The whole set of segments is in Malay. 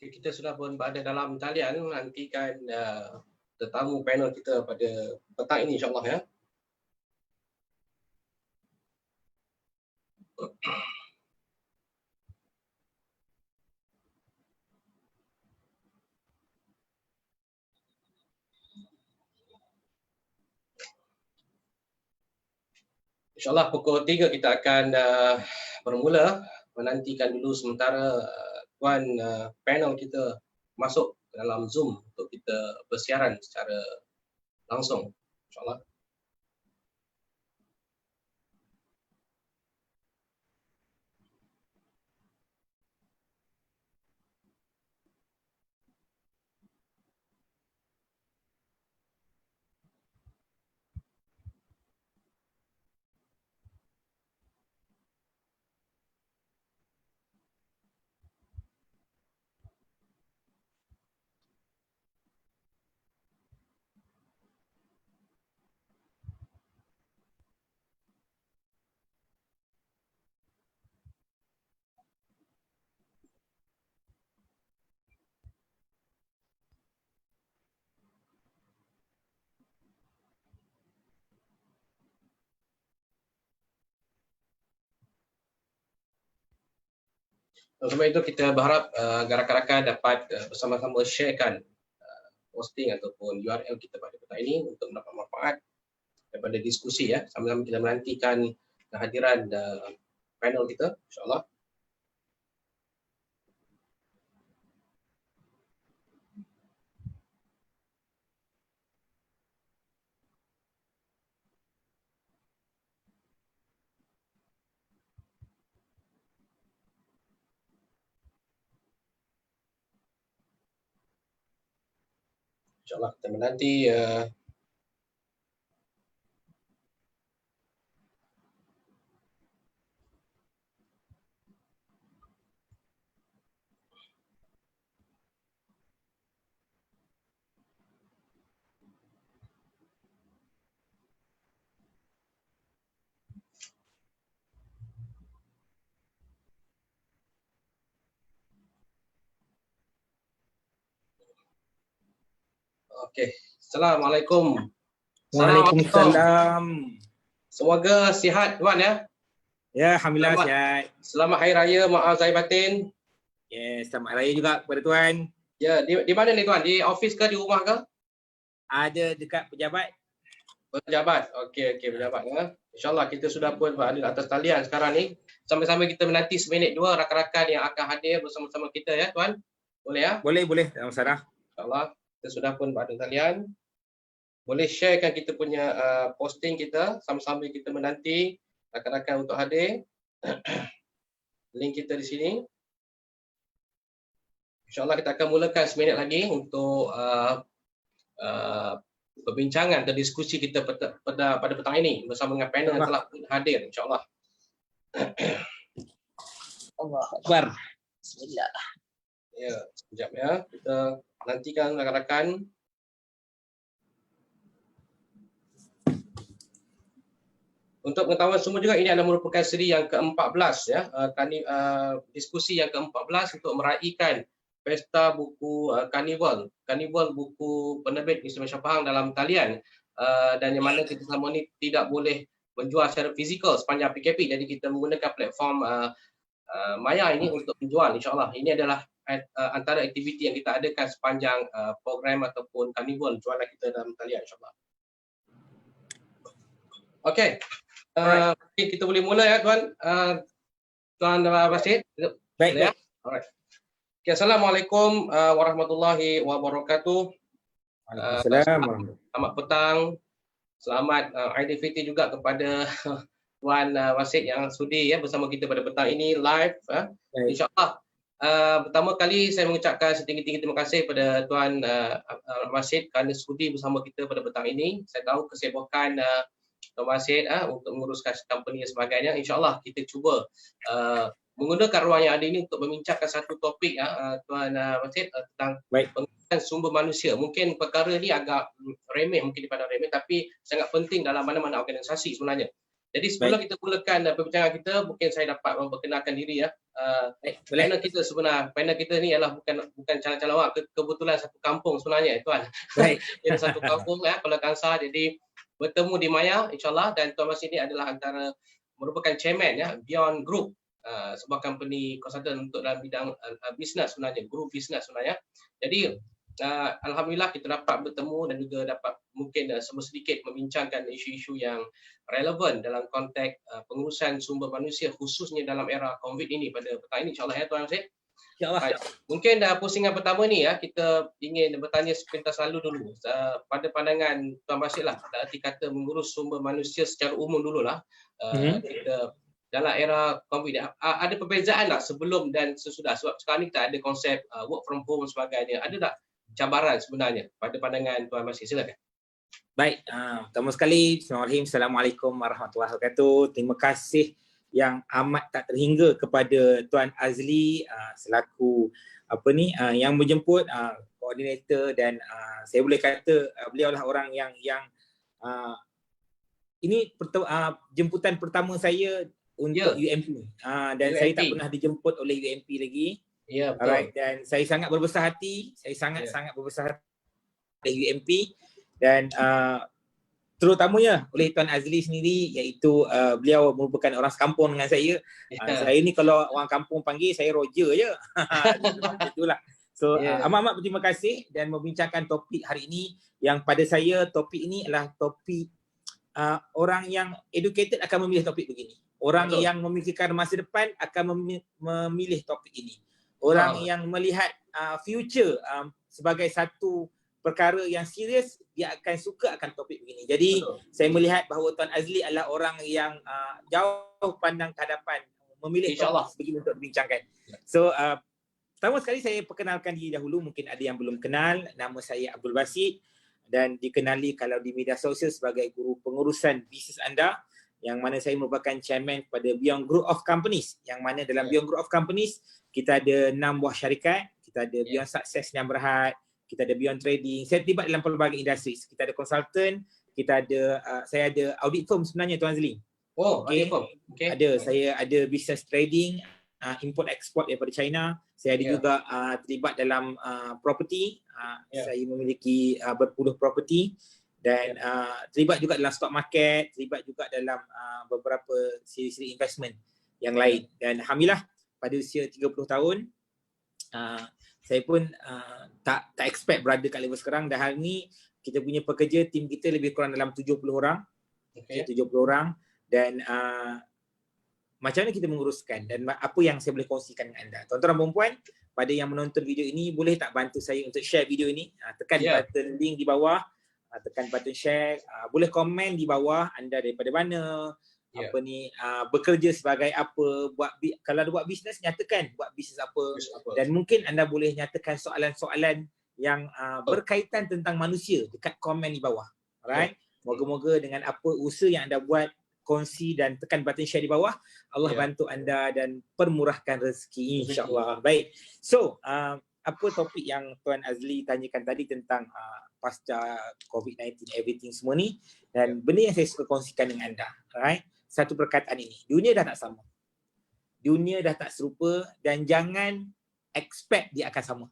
Kita sudah pun berada dalam talian menantikan tetamu panel kita pada petang ini insyaAllah ya. InsyaAllah pukul 3 kita akan bermula, menantikan dulu sementara tuan panel kita masuk dalam Zoom untuk kita bersiaran secara langsung insyaAllah. Sebab itu kita berharap rakan-rakan dapat bersama-sama sharekan posting ataupun URL kita pada petang ini untuk mendapat manfaat daripada diskusi ya. Sama-sama kita menantikan kehadiran panel kita insyaAllah. InsyaAllah kita menanti Okey. Assalamualaikum. Waalaikumsalam. Semoga sihat tuan ya. Ya, alhamdulillah sihat. Selamat Hari Raya, maaf zahir batin. Ya, selamat raya juga kepada tuan. Ya, di mana ni tuan? Di office ke, di rumah ke? Ada dekat pejabat. Pejabat. Okey, pejabat ya. InsyaAllah kita sudah pun berada di atas talian sekarang ni. Sama-sama kita menanti seminit dua rakan-rakan yang akan hadir bersama-sama kita ya tuan. Boleh ya? Boleh. Dalam sarah. InsyaAllah kita sudah pun berada di talian. Boleh sharekan kita punya posting kita, sama-sama kita menanti rakan-rakan untuk hadir. Link kita di sini. InsyaAllah kita akan mulakan seminit lagi untuk perbincangan atau diskusi kita pada petang ini bersama dengan panel yang telah hadir insyaAllah. Allah Akbar. Bismillah. Ya, sekejap ya. Kita nantikan rakan-rakan. Untuk pengetahuan semua juga, ini adalah merupakan siri yang ke-14 ya, diskusi yang ke-14 untuk meraihkan Pesta Buku Karnival buku penerbit Institut Malaysia Pahang dalam talian, dan yang mana kita selama ini tidak boleh menjual secara fizikal sepanjang PKP, jadi kita menggunakan platform Maya ini untuk menjual insyaAllah. Ini adalah antara aktiviti yang kita adakan sepanjang program ataupun karnival jualan kita dalam talian insyaAllah. Okey, kita boleh mula ya tuan. Tuan Basit. Baik. Ya? Alright. Okay, Assalamualaikum warahmatullahi wabarakatuh. Waalaikumsalam. Selamat petang. Selamat Aidilfitri juga kepada Tuan Wasid yang sudi ya bersama kita pada petang ini live. InsyaAllah. Pertama kali saya mengucapkan setinggi-tinggi terima kasih pada Tuan Wasid kerana sudi bersama kita pada petang ini. Saya tahu kesibukan Tuan Wasid untuk menguruskan company dan sebagainya. InsyaAllah kita cuba menggunakan ruang yang ada ini untuk membincangkan satu topik Tuan Wasid tentang pengurusan sumber manusia. Mungkin perkara ini agak remeh, mungkin dipandang remeh, tapi sangat penting dalam mana-mana organisasi sebenarnya. Jadi sebelum kita mulakan perbincangan kita, mungkin saya dapat memperkenalkan diri ya. panel kita panel kita ni ialah bukan calon-calon awak, kebetulan satu kampung sebenarnya tuan. Baik. Kita satu kampung Kuala Kangsar, jadi bertemu di Maya insya-Allah, dan Tuan Masih ni adalah merupakan chairman Beyond Group, sebuah company konsultan untuk dalam bidang bisnes sebenarnya, group bisnes sebenarnya. Jadi alhamdulillah kita dapat bertemu dan juga dapat mungkin sedikit membincangkan isu-isu yang relevan dalam konteks pengurusan sumber manusia khususnya dalam era COVID ini pada petang ini insya-Allah Tuan Masih. InsyaAllah. Mungkin pusingan pertama ni kita ingin bertanya sepintas lalu dulu pada pandangan Tuan Basit lah, arti kata mengurus sumber manusia secara umum dululah. Kita dalam era COVID ada perbezaan tak sebelum dan sesudah, sebab sekarang ni kita ada konsep work from home dan sebagainya. Ada tak cabaran sebenarnya pada pandangan Tuan Basit? Silakan. Baik, pertama sekali Bismillahirrahmanirrahim. Assalamualaikum warahmatullahi wabarakatuh. Terima kasih yang amat tak terhingga kepada Tuan Azli selaku yang menjemput koordinator, dan saya boleh kata beliau lah orang yang ini jemputan pertama saya untuk UMP, dan UMP. Saya tak pernah dijemput oleh UMP lagi. Ya, betul. Alright, dan saya sangat berbesar hati, saya sangat berbesar hati oleh UMP, dan terutamanya oleh Tuan Azli sendiri, iaitu beliau merupakan orang sekampung dengan saya. Saya ni kalau orang kampung panggil saya Roger je. Itulah. So amat-amat berterima kasih dan membincangkan topik hari ini, yang pada saya topik ini adalah topik orang yang educated akan memilih topik begini. Orang yang memikirkan masa depan akan memilih topik ini. Orang yang melihat future sebagai satu perkara yang serius, dia akan suka akan topik begini. Jadi saya melihat bahawa Tuan Azli adalah orang yang jauh pandang ke hadapan, memilih topik begini untuk dibincangkan. So pertama sekali saya perkenalkan diri dahulu, mungkin ada yang belum kenal. Nama saya Abdul Basit dan dikenali kalau di media sosial sebagai guru pengurusan bisnes anda, yang mana saya merupakan chairman pada Beyond Group of Companies, yang mana dalam Beyond Group of Companies kita ada 6 buah syarikat. Kita ada Beyond Success yang Berhad, kita ada Beyond Trading. Saya terlibat dalam pelbagai industri. Kita ada consultant, kita ada saya ada audit firm sebenarnya Tuan Azli. Audit firm. Saya ada business trading, import export daripada China. Saya ada juga terlibat dalam property. Saya memiliki berpuluh property, dan terlibat juga dalam stock market, terlibat juga dalam beberapa siri-siri investment yang lain. Dan alhamdulillah pada usia 30 tahun saya pun tak expect berada kat level sekarang. Dan hari ni kita punya pekerja, tim kita lebih kurang dalam 70 orang. 70 orang. Dan macam mana kita menguruskan, dan apa yang saya boleh kongsikan dengan anda. Tuan-tuan dan puan-puan, pada yang menonton video ini, boleh tak bantu saya untuk share video ini? Tekan button link di bawah, tekan button share, boleh komen di bawah anda daripada mana, bekerja sebagai apa, kalau ada buat bisnes, nyatakan buat bisnes apa. Dan mungkin anda boleh nyatakan soalan-soalan yang berkaitan tentang manusia dekat komen di bawah. Alright, moga-moga dengan apa usaha yang anda buat, kongsi dan tekan button share di bawah, Allah bantu anda dan permurahkan rezeki insya-Allah. Baik. So, apa topik yang Tuan Azli tanyakan tadi tentang pasca COVID-19 everything semua ni, dan benda yang saya suka kongsikan dengan anda. Alright. Satu perkataan ini, dunia dah tak sama. Dunia dah tak serupa, dan jangan expect dia akan sama.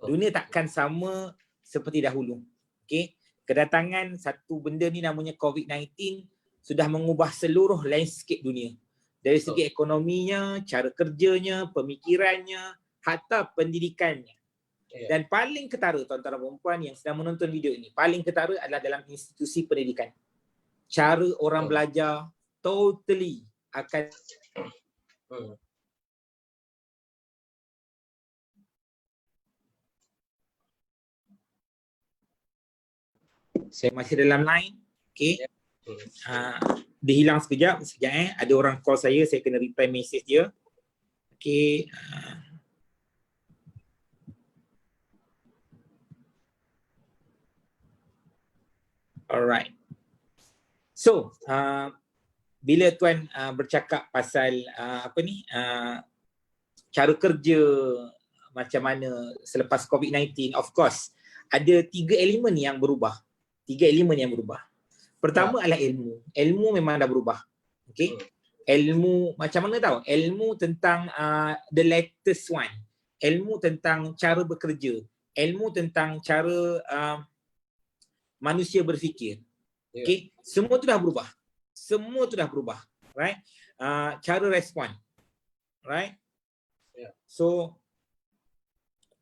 Dunia takkan sama seperti dahulu. Okey, kedatangan satu benda ni namanya COVID-19 sudah mengubah seluruh landscape dunia. Dari segi ekonominya, cara kerjanya, pemikirannya, hatta pendidikannya. Dan paling ketara tuan-tuan dan puan-puan yang sedang menonton video ini, paling ketara adalah dalam institusi pendidikan. Cara orang belajar totally akan saya masih dalam line. Okey. Dia hilang sekejap ada orang call saya kena reply message dia. Okey. Alright. So, bila tuan bercakap pasal cara kerja macam mana selepas COVID-19, of course ada 3 elemen yang berubah. 3 elemen yang berubah. Pertama adalah ilmu. Ilmu memang dah berubah. Okey. ilmu macam mana tahu? Ilmu tentang the latest one. Ilmu tentang cara bekerja. Ilmu tentang cara manusia berfikir. Okay? Semua tu dah berubah. Semua tu dah berubah. Right? Cara respon. Right? So,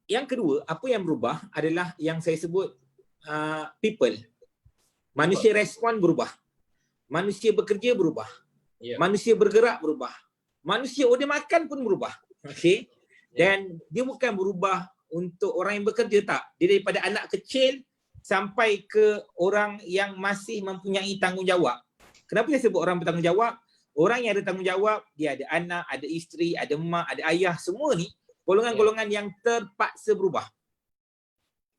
yang kedua, apa yang berubah adalah yang saya sebut people. Manusia respon berubah. Manusia bekerja berubah. Manusia bergerak berubah. Manusia order makan pun berubah. Okay? Dan dia bukan berubah untuk orang yang bekerja, tak. Dia daripada anak kecil sampai ke orang yang masih mempunyai tanggungjawab. Kenapa saya sebut orang bertanggungjawab? Orang yang ada tanggungjawab, dia ada anak, ada isteri, ada mak, ada ayah, semua ni golongan-golongan yang terpaksa berubah.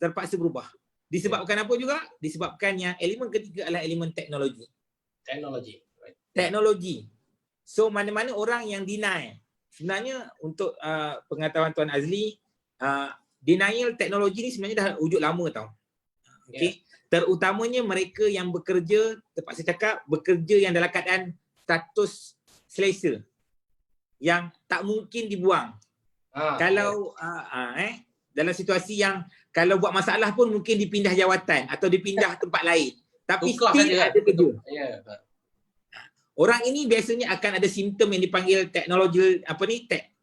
Terpaksa berubah. Disebabkan apa juga? Disebabkan yang elemen ketiga adalah elemen teknologi. Teknologi. So mana-mana orang yang deny. Sebenarnya untuk pengetahuan Tuan Azli, denial teknologi ni sebenarnya dah wujud lama tau. Okay? Terutamanya mereka yang bekerja, terpaksa cakap, bekerja yang dalam keadaan status selesa. Yang tak mungkin dibuang. Kalau dalam situasi yang kalau buat masalah pun mungkin dipindah jawatan atau dipindah tempat lain. Tapi still ada kerja. Orang ini biasanya akan ada simptom yang dipanggil teknologi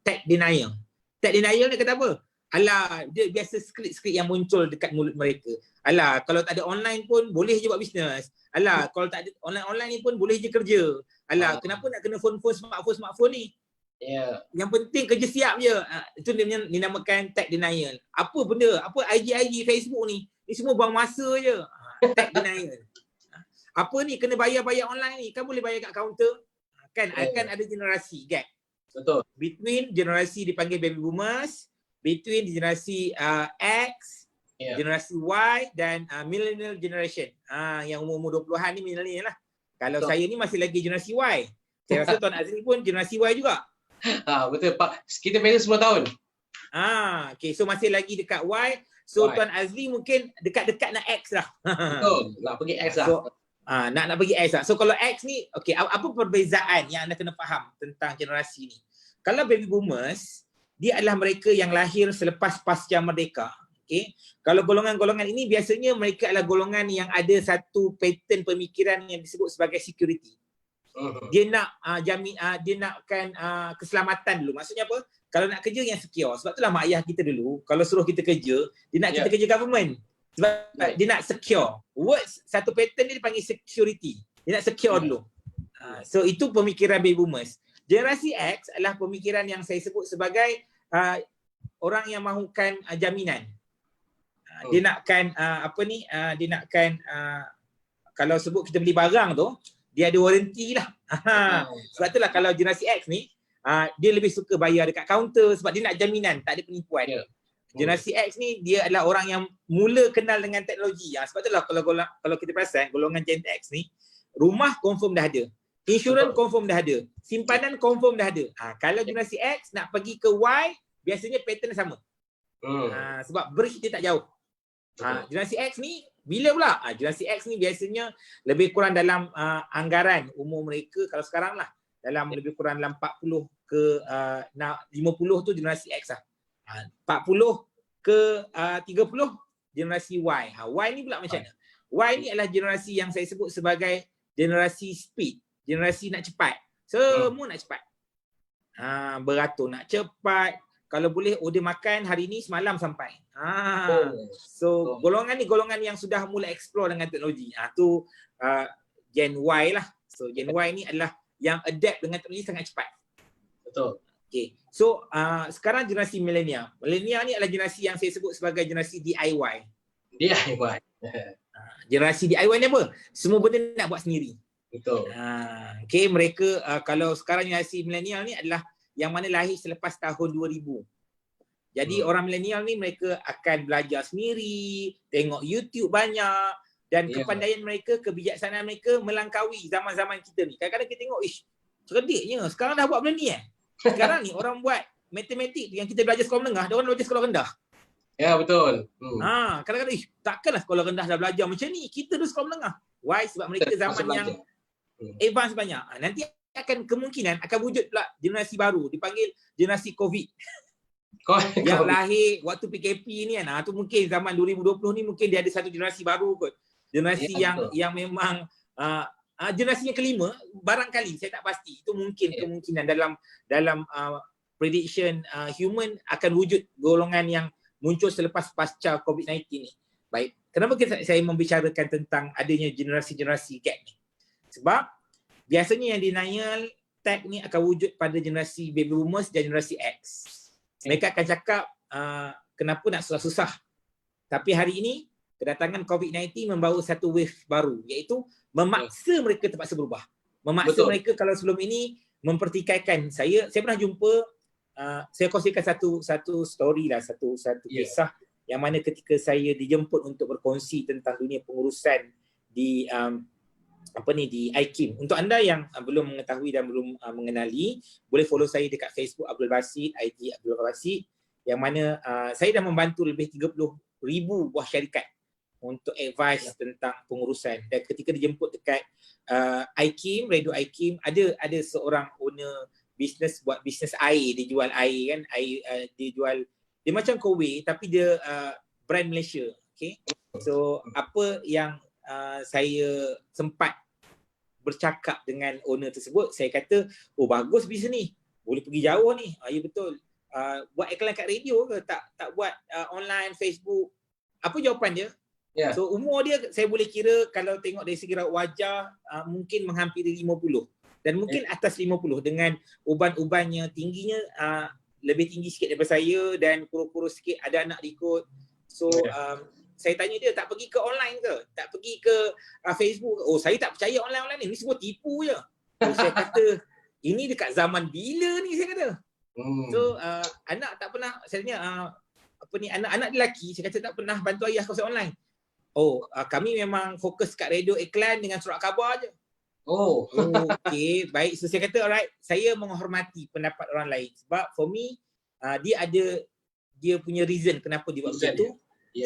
tech denial. Tech denial ni kata apa? Alah, dia biasa skrip-skrip yang muncul dekat mulut mereka. Alah, kalau tak ada online pun boleh je buat bisnes. Alah, kalau tak ada online ni pun boleh je kerja. Alah, kenapa nak kena smartphone ni? Yang penting kerja siap je. Itu dia dinamakan tech denial. Apa benda? Apa IG, Facebook ni? Ni semua buang masa je. Tech denial. Apa ni kena bayar online ni? Kan boleh bayar kat kaunter. Kan akan ada generasi gap. Betul. Between generasi dipanggil baby boomers, between generasi X, generasi Y dan millennial generation. Yang umur 20-an ni millennial lah. Kalau saya ni masih lagi generasi Y. Saya rasa Tuan Azli pun generasi Y juga. Betul Pak. Kita beza 10 tahun. Okay. So masih lagi dekat Y. So Tuan Azli mungkin dekat-dekat nak X lah. Betul. Nak pergi X lah. So, nak pergi X lah. So kalau X ni, okay, apa perbezaan yang anda kena faham tentang generasi ni? Kalau baby boomers, dia adalah mereka yang lahir selepas pasca merdeka. Okay? Kalau golongan-golongan ini biasanya mereka adalah golongan yang ada satu pattern pemikiran yang disebut sebagai security. Dia nak dia nakkan keselamatan dulu. Maksudnya apa? Kalau nak kerja yang secure. Sebab itulah mak ayah kita dulu, kalau suruh kita kerja, dia nak kita kerja government. Sebab dia nak secure. Words, satu pattern dia dipanggil security. Dia nak secure dulu. So itu pemikiran baby boomers. Generasi X adalah pemikiran yang saya sebut sebagai orang yang mahukan jaminan. Dia nakkan dia nakkan kalau sebut kita beli barang tu, dia ada warranty lah. Sebab itulah kalau generasi X ni, dia lebih suka bayar dekat kaunter sebab dia nak jaminan, tak ada penipuan. Generasi X ni dia adalah orang yang mula kenal dengan teknologi. Sebab itulah kalau kita perasan golongan Gen X ni, rumah confirm dah ada. Insurans confirm dah ada. Simpanan confirm dah ada. Kalau generasi X nak pergi ke Y, biasanya pattern sama. Sebab bridge dia tak jauh. Generasi X ni bila pula? Generasi X ni biasanya lebih kurang dalam anggaran umur mereka kalau sekarang lah. Dalam lebih kurang dalam 40 ke 50 tu generasi X lah. 40 ke 30 generasi Y. Y ni pula macam mana? Y ni adalah generasi yang saya sebut sebagai generasi speed. Generasi nak cepat. Semua nak cepat. Beratur nak cepat. Kalau boleh order makan hari ni semalam sampai. So golongan ni golongan yang sudah mula explore dengan teknologi. Tu Gen Y lah. So Gen Y ni adalah yang adapt dengan teknologi sangat cepat. Betul. Okay. So sekarang generasi milenial. Milenial ni adalah generasi yang saya sebut sebagai generasi DIY. DIY. Generasi DIY ni apa? Semua benda nak buat sendiri. Betul. Okay, mereka kalau sekarang generasi milenial ni adalah yang mana lahir selepas tahun 2000. Jadi orang milenial ni mereka akan belajar sendiri, tengok YouTube banyak dan kepandaian mereka, kebijaksanaan mereka melangkaui zaman-zaman kita ni. Kadang-kadang kita tengok, cerdiknya sekarang dah buat benda ni Sekarang ni orang buat matematik yang kita belajar sekolah menengah, dia orang belajar sekolah rendah. Ya, betul. Kadang-kadang takkanlah sekolah rendah dah belajar macam ni. Kita dulu sekolah menengah. Why? Sebab mereka zaman yang advance banyak. Nanti akan kemungkinan akan wujud pula generasi baru dipanggil generasi COVID. Yang lahir waktu PKP ni kan, tu mungkin zaman 2020 ni mungkin dia ada satu generasi baru kot. Generasi yang memang generasi yang kelima barangkali, saya tak pasti. Itu mungkin kemungkinan dalam prediction human akan wujud golongan yang muncul selepas pasca COVID-19 ni. Baik, kenapa saya membicarakan tentang adanya generasi-generasi gap ni? Sebab biasanya yang denial tag ni akan wujud pada generasi baby boomers dan generasi X. Mereka akan cakap kenapa nak susah-susah. Tapi hari ini kedatangan COVID-19 membawa satu wave baru, iaitu memaksa mereka terpaksa berubah. Memaksa mereka, kalau sebelum ini mempertikaikan. Saya pernah jumpa, saya kongsikan satu story lah, satu kisah yang mana ketika saya dijemput untuk berkongsi tentang dunia pengurusan di di IKIM. Untuk anda yang belum mengetahui dan belum mengenali, boleh follow saya dekat Facebook Abdul Basit, IG Abdul Basit, yang mana saya dah membantu lebih 30,000 buah syarikat untuk advice tentang pengurusan. Dan ketika dijemput dekat IKIM, Radio IKIM, ada seorang owner bisnes, buat bisnes air, dia jual air kan, dia macam Kowe tapi dia brand Malaysia. Okay, so apa yang saya sempat bercakap dengan owner tersebut, saya kata, oh bagus bisnes ni, boleh pergi jauh ni. Ya betul. Buat iklan kat radio ke, tak buat online, Facebook? Apa jawapan dia? So umur dia saya boleh kira, kalau tengok dari segi wajah mungkin menghampiri 50 dan mungkin atas 50, dengan uban-ubannya tingginya lebih tinggi sikit daripada saya dan kurus-kurus sikit, ada anak ikut. So saya tanya dia, tak pergi ke online ke? Tak pergi ke Facebook? Oh, saya tak percaya online ni semua tipu je. So, saya kata, ini dekat zaman bila ni, saya kata. So anak tak pernah, saya tanya anak-anak lelaki, saya kata tak pernah bantu ayah kursus online. Oh, kami memang fokus kat radio iklan dengan surat khabar je. Oh, okay, baik. So saya kata, alright, saya menghormati pendapat orang lain. Sebab for me, dia punya reason kenapa dia buat begitu.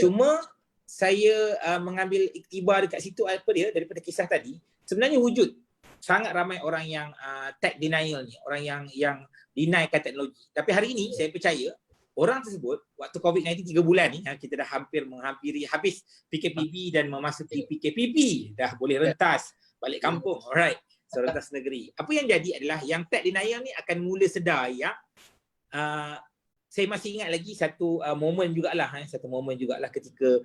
Cuma saya mengambil iktibar dekat situ, apa dia, daripada kisah tadi, sebenarnya wujud sangat ramai orang yang tech denial ni, orang yang denikan teknologi. Tapi hari ini saya percaya orang tersebut waktu COVID-19 3 bulan ni, kita dah menghampiri habis PKPP dan memasuki PKPP, dah boleh rentas balik kampung. Alright, so rentas negeri. Apa yang jadi adalah yang tech denial ni akan mula sedar yang saya masih ingat lagi satu momen jugalah ketika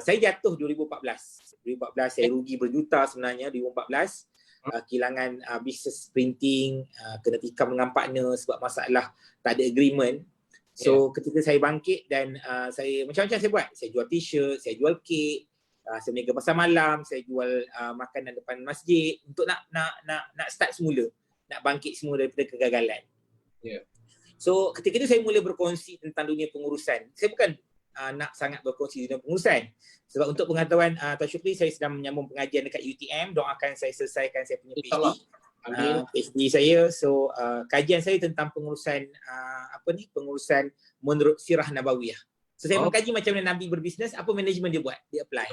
saya jatuh 2014 saya rugi berjuta sebenarnya 2014, kehilangan bisnes printing, kena tikam dengan partner sebab masalah tak ada agreement. So ketika saya bangkit dan saya macam-macam saya buat, saya jual t-shirt, saya jual kek, saya berniaga pasar malam, saya jual makanan depan masjid untuk nak start semula, nak bangkit semua daripada kegagalan. So ketika itu saya mula berkongsi tentang dunia pengurusan. Saya bukan nak sangat berkongsi dunia pengurusan. Sebab untuk pengetahuan Tuan Syukri, saya sedang menyambung pengajian dekat UTM. Doakan saya selesaikan saya punya PhD. PhD saya. So kajian saya tentang pengurusan pengurusan menurut sirah nabawiyah. So saya mengkaji macam mana Nabi berbisnes, apa management dia buat, dia apply.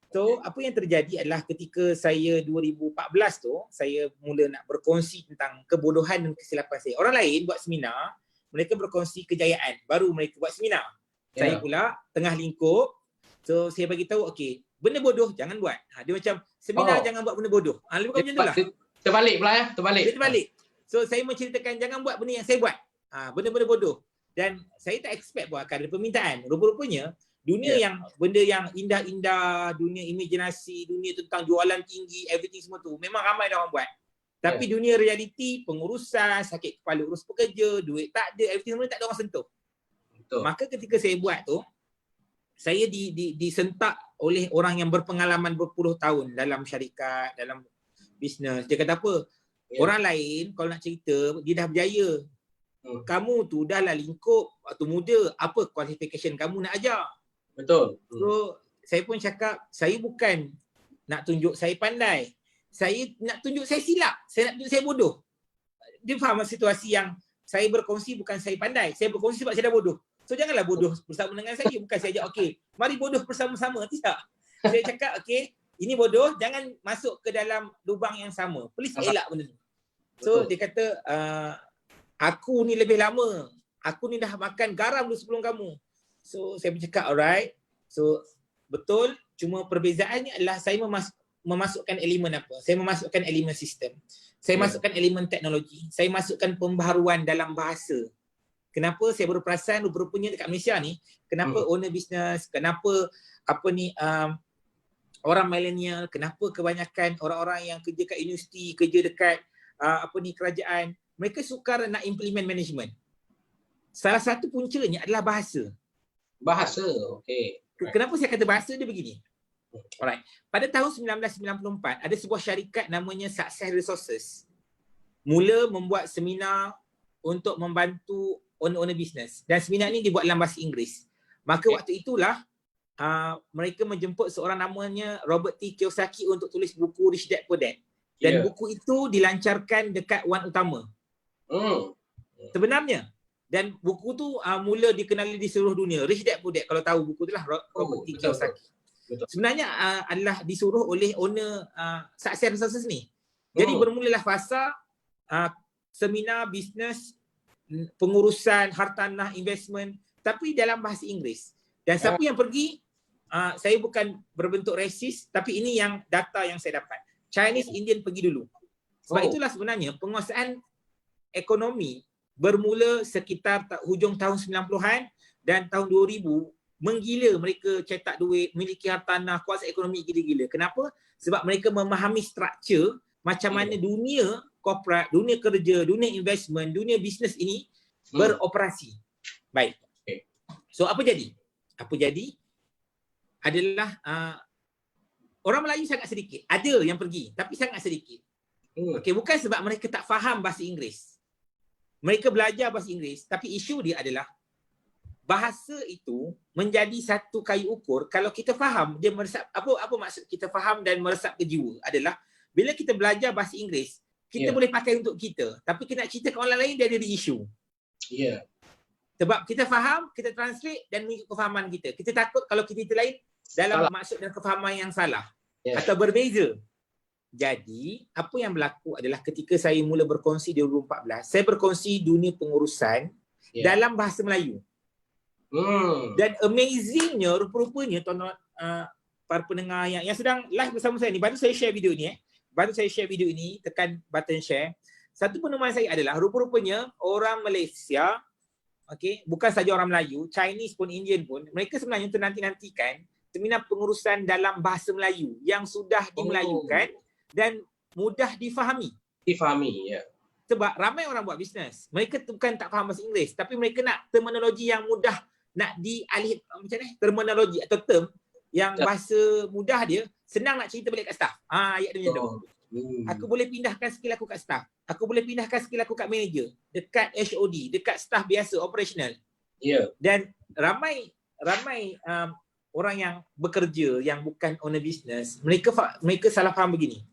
So apa yang terjadi adalah ketika saya 2014 tu, saya mula nak berkongsi tentang kebodohan dan kesilapan saya. Orang lain buat seminar, mereka berkongsi kejayaan, baru mereka buat seminar. Saya pula tengah lingkup. So saya bagi tahu, okey, benda bodoh jangan buat. Dia macam seminar jangan buat benda bodoh. Lebih kurang macam itulah. Terbalik pula ya, terbalik. So saya menceritakan jangan buat benda yang saya buat. Benda-benda bodoh. Dan saya tak expect pun akan ada permintaan. Rupa-rupanya dunia yang benda yang indah-indah, dunia imajinasi, dunia tentang jualan tinggi, everything semua tu memang ramai dah orang buat. Tapi dunia realiti, pengurusan, sakit kepala urus pekerja, duit tak ada, everything semua tak ada orang sentuh. Betul. Maka ketika saya buat tu, saya disentak oleh orang yang berpengalaman berpuluh tahun dalam syarikat, dalam bisnes. Dia kata apa? Orang lain kalau nak cerita, dia dah berjaya. Kamu tu dah lah lingkup waktu muda, apa qualification kamu nak ajar? Betul. So saya pun cakap, saya bukan nak tunjuk saya pandai. Saya nak tunjuk saya silap. Saya nak tunjuk saya bodoh. Dia faham situasi yang saya berkongsi bukan saya pandai. Saya berkongsi sebab saya dah bodoh. So janganlah bodoh bersama dengan saya. Bukan saya ajak, okey, mari bodoh bersama-sama. Tidak. Saya cakap, okey, ini bodoh, jangan masuk ke dalam lubang yang sama. Please elak benda ni. So Betul. dia kata aku ni lebih lama. Aku ni dah makan garam dulu sebelum kamu. So saya bercakap alright. So betul, cuma perbezaannya adalah saya memasukkan elemen apa? Saya memasukkan elemen sistem. Saya masukkan elemen teknologi. Saya masukkan pembaharuan dalam bahasa. Kenapa saya baru perasan rupa-rupanya dekat Malaysia ni, kenapa owner business, kenapa orang millennial, kenapa kebanyakan orang-orang yang kerja kat universiti, kerja dekat kerajaan, mereka sukar nak implement management. Salah satu puncanya adalah bahasa. Bahasa, okey. Kenapa saya kata bahasa dia begini? Alright. Pada tahun 1994 ada sebuah syarikat namanya Success Resources. Mula membuat seminar untuk membantu owner-owner business. Dan seminar ni dibuat dalam bahasa Inggeris. Maka waktu itulah mereka menjemput seorang namanya Robert T. Kiyosaki untuk tulis buku Rich Dad Poor Dad. Dan buku itu dilancarkan dekat Wan Utama. Sebenarnya. Dan buku tu mula dikenali di seluruh dunia. Rich Dad Poor Dad, kalau tahu buku tu lah Robert T. Kiyosaki. Betul. Sebenarnya adalah disuruh oleh owner Success Resources ni. Jadi bermulalah fasa seminar bisnes, pengurusan hartanah, investment, tapi dalam bahasa Inggeris. Dan siapa yang pergi, saya bukan berbentuk rasis, tapi ini yang data yang saya dapat. Chinese Indian pergi dulu. Sebab itulah sebenarnya penguasaan ekonomi bermula sekitar hujung tahun 90-an dan tahun 2000 menggila, mereka cetak duit, memiliki hartanah, kuasa ekonomi gila-gila. Kenapa? Sebab mereka memahami struktur macam mana dunia korporat, dunia kerja, dunia investment, dunia bisnes ini beroperasi. Baik. So apa jadi? Apa jadi adalah orang Melayu sangat sedikit. Ada yang pergi tapi sangat sedikit. Okey, bukan sebab mereka tak faham bahasa Inggeris. Mereka belajar bahasa Inggeris, tapi isu dia adalah bahasa itu menjadi satu kayu ukur. Kalau kita faham, dia meresap, apa maksud kita faham dan meresap ke jiwa adalah bila kita belajar bahasa Inggeris, kita boleh pakai untuk kita. Tapi kita nak cerita ke orang lain, dia ada isu. Sebab kita faham, kita translate dan mengikut kefahaman kita. Kita takut kalau kita lain dalam maksud dan kefahaman yang salah atau berbeza. Jadi, apa yang berlaku adalah ketika saya mula berkongsi di 2014, saya berkongsi dunia pengurusan dalam bahasa Melayu. Dan amazingnya, rupa-rupanya tuan-tuan para pendengar yang sedang live bersama saya ni, baru saya share video ni tekan button share. Satu penemuan saya adalah rupa-rupanya orang Malaysia, bukan saja orang Melayu, Chinese pun, Indian pun, mereka sebenarnya nanti-nantikan seminar pengurusan dalam bahasa Melayu yang sudah dimelayukan dan mudah difahami. Sebab ramai orang buat bisnes, mereka bukan tak faham bahasa Inggeris, tapi mereka nak terminologi yang mudah, nak dialih macam ni, terminologi atau term yang bahasa mudah dia, senang nak cerita balik kat staff. Ayat dia macam tu. Aku boleh pindahkan skill aku kat staff. Aku boleh pindahkan skill aku kat manager, dekat HOD, dekat staff biasa, operational. Dan ramai orang yang bekerja, yang bukan owner business, mereka salah faham begini.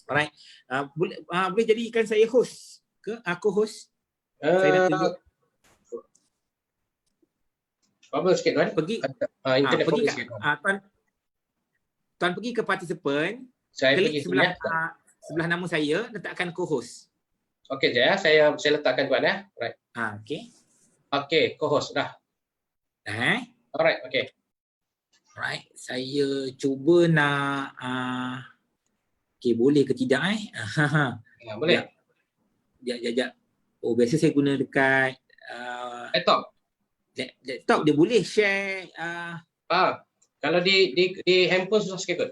Alright. Boleh jadikan saya host ke? Aku host. Saya nak tunjuk. Apa sikit tuan? Pergi. Internet pergi sikit. Tuan pergi ke participant. Saya klik pergi sebelah nama saya, letakkan co-host. Okey saya letakkan tuan ya. Right. Okey. Okey, co-host dah. Alright, okey. Right. Saya cuba nak boleh ke tidak boleh. Sekejap. Oh, biasa saya guna dekat laptop dia boleh share. Kalau di handphone susah sikit kot.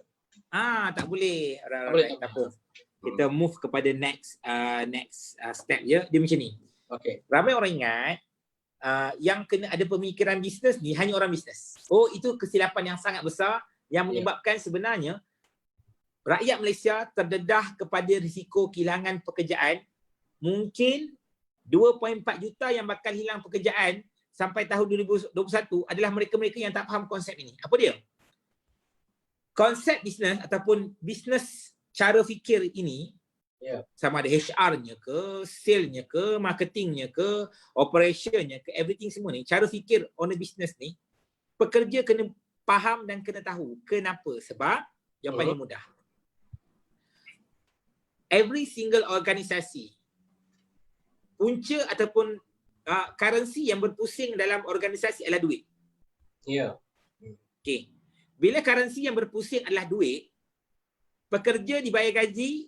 Tak boleh. Tak apa. Kita move kepada next step je. Dia macam ni. Okey. Ramai orang ingat yang kena ada pemikiran bisnes ni hanya orang bisnes. Oh, itu kesilapan yang sangat besar yang menyebabkan sebenarnya rakyat Malaysia terdedah kepada risiko kehilangan pekerjaan. Mungkin 2.4 juta yang bakal hilang pekerjaan sampai tahun 2021 adalah mereka-mereka yang tak faham konsep ini. Apa dia? Konsep bisnes ataupun bisnes cara fikir ini, sama ada HR-nya ke, sale-nya ke, marketingnya ke, operation-nya ke, everything semua ni, cara fikir owner business ni, pekerja kena faham dan kena tahu. Kenapa? Sebab yang paling mudah. Every single organisasi punca ataupun currency yang berpusing dalam organisasi adalah duit. Ya. Okey. Bila currency yang berpusing adalah duit, pekerja dibayar gaji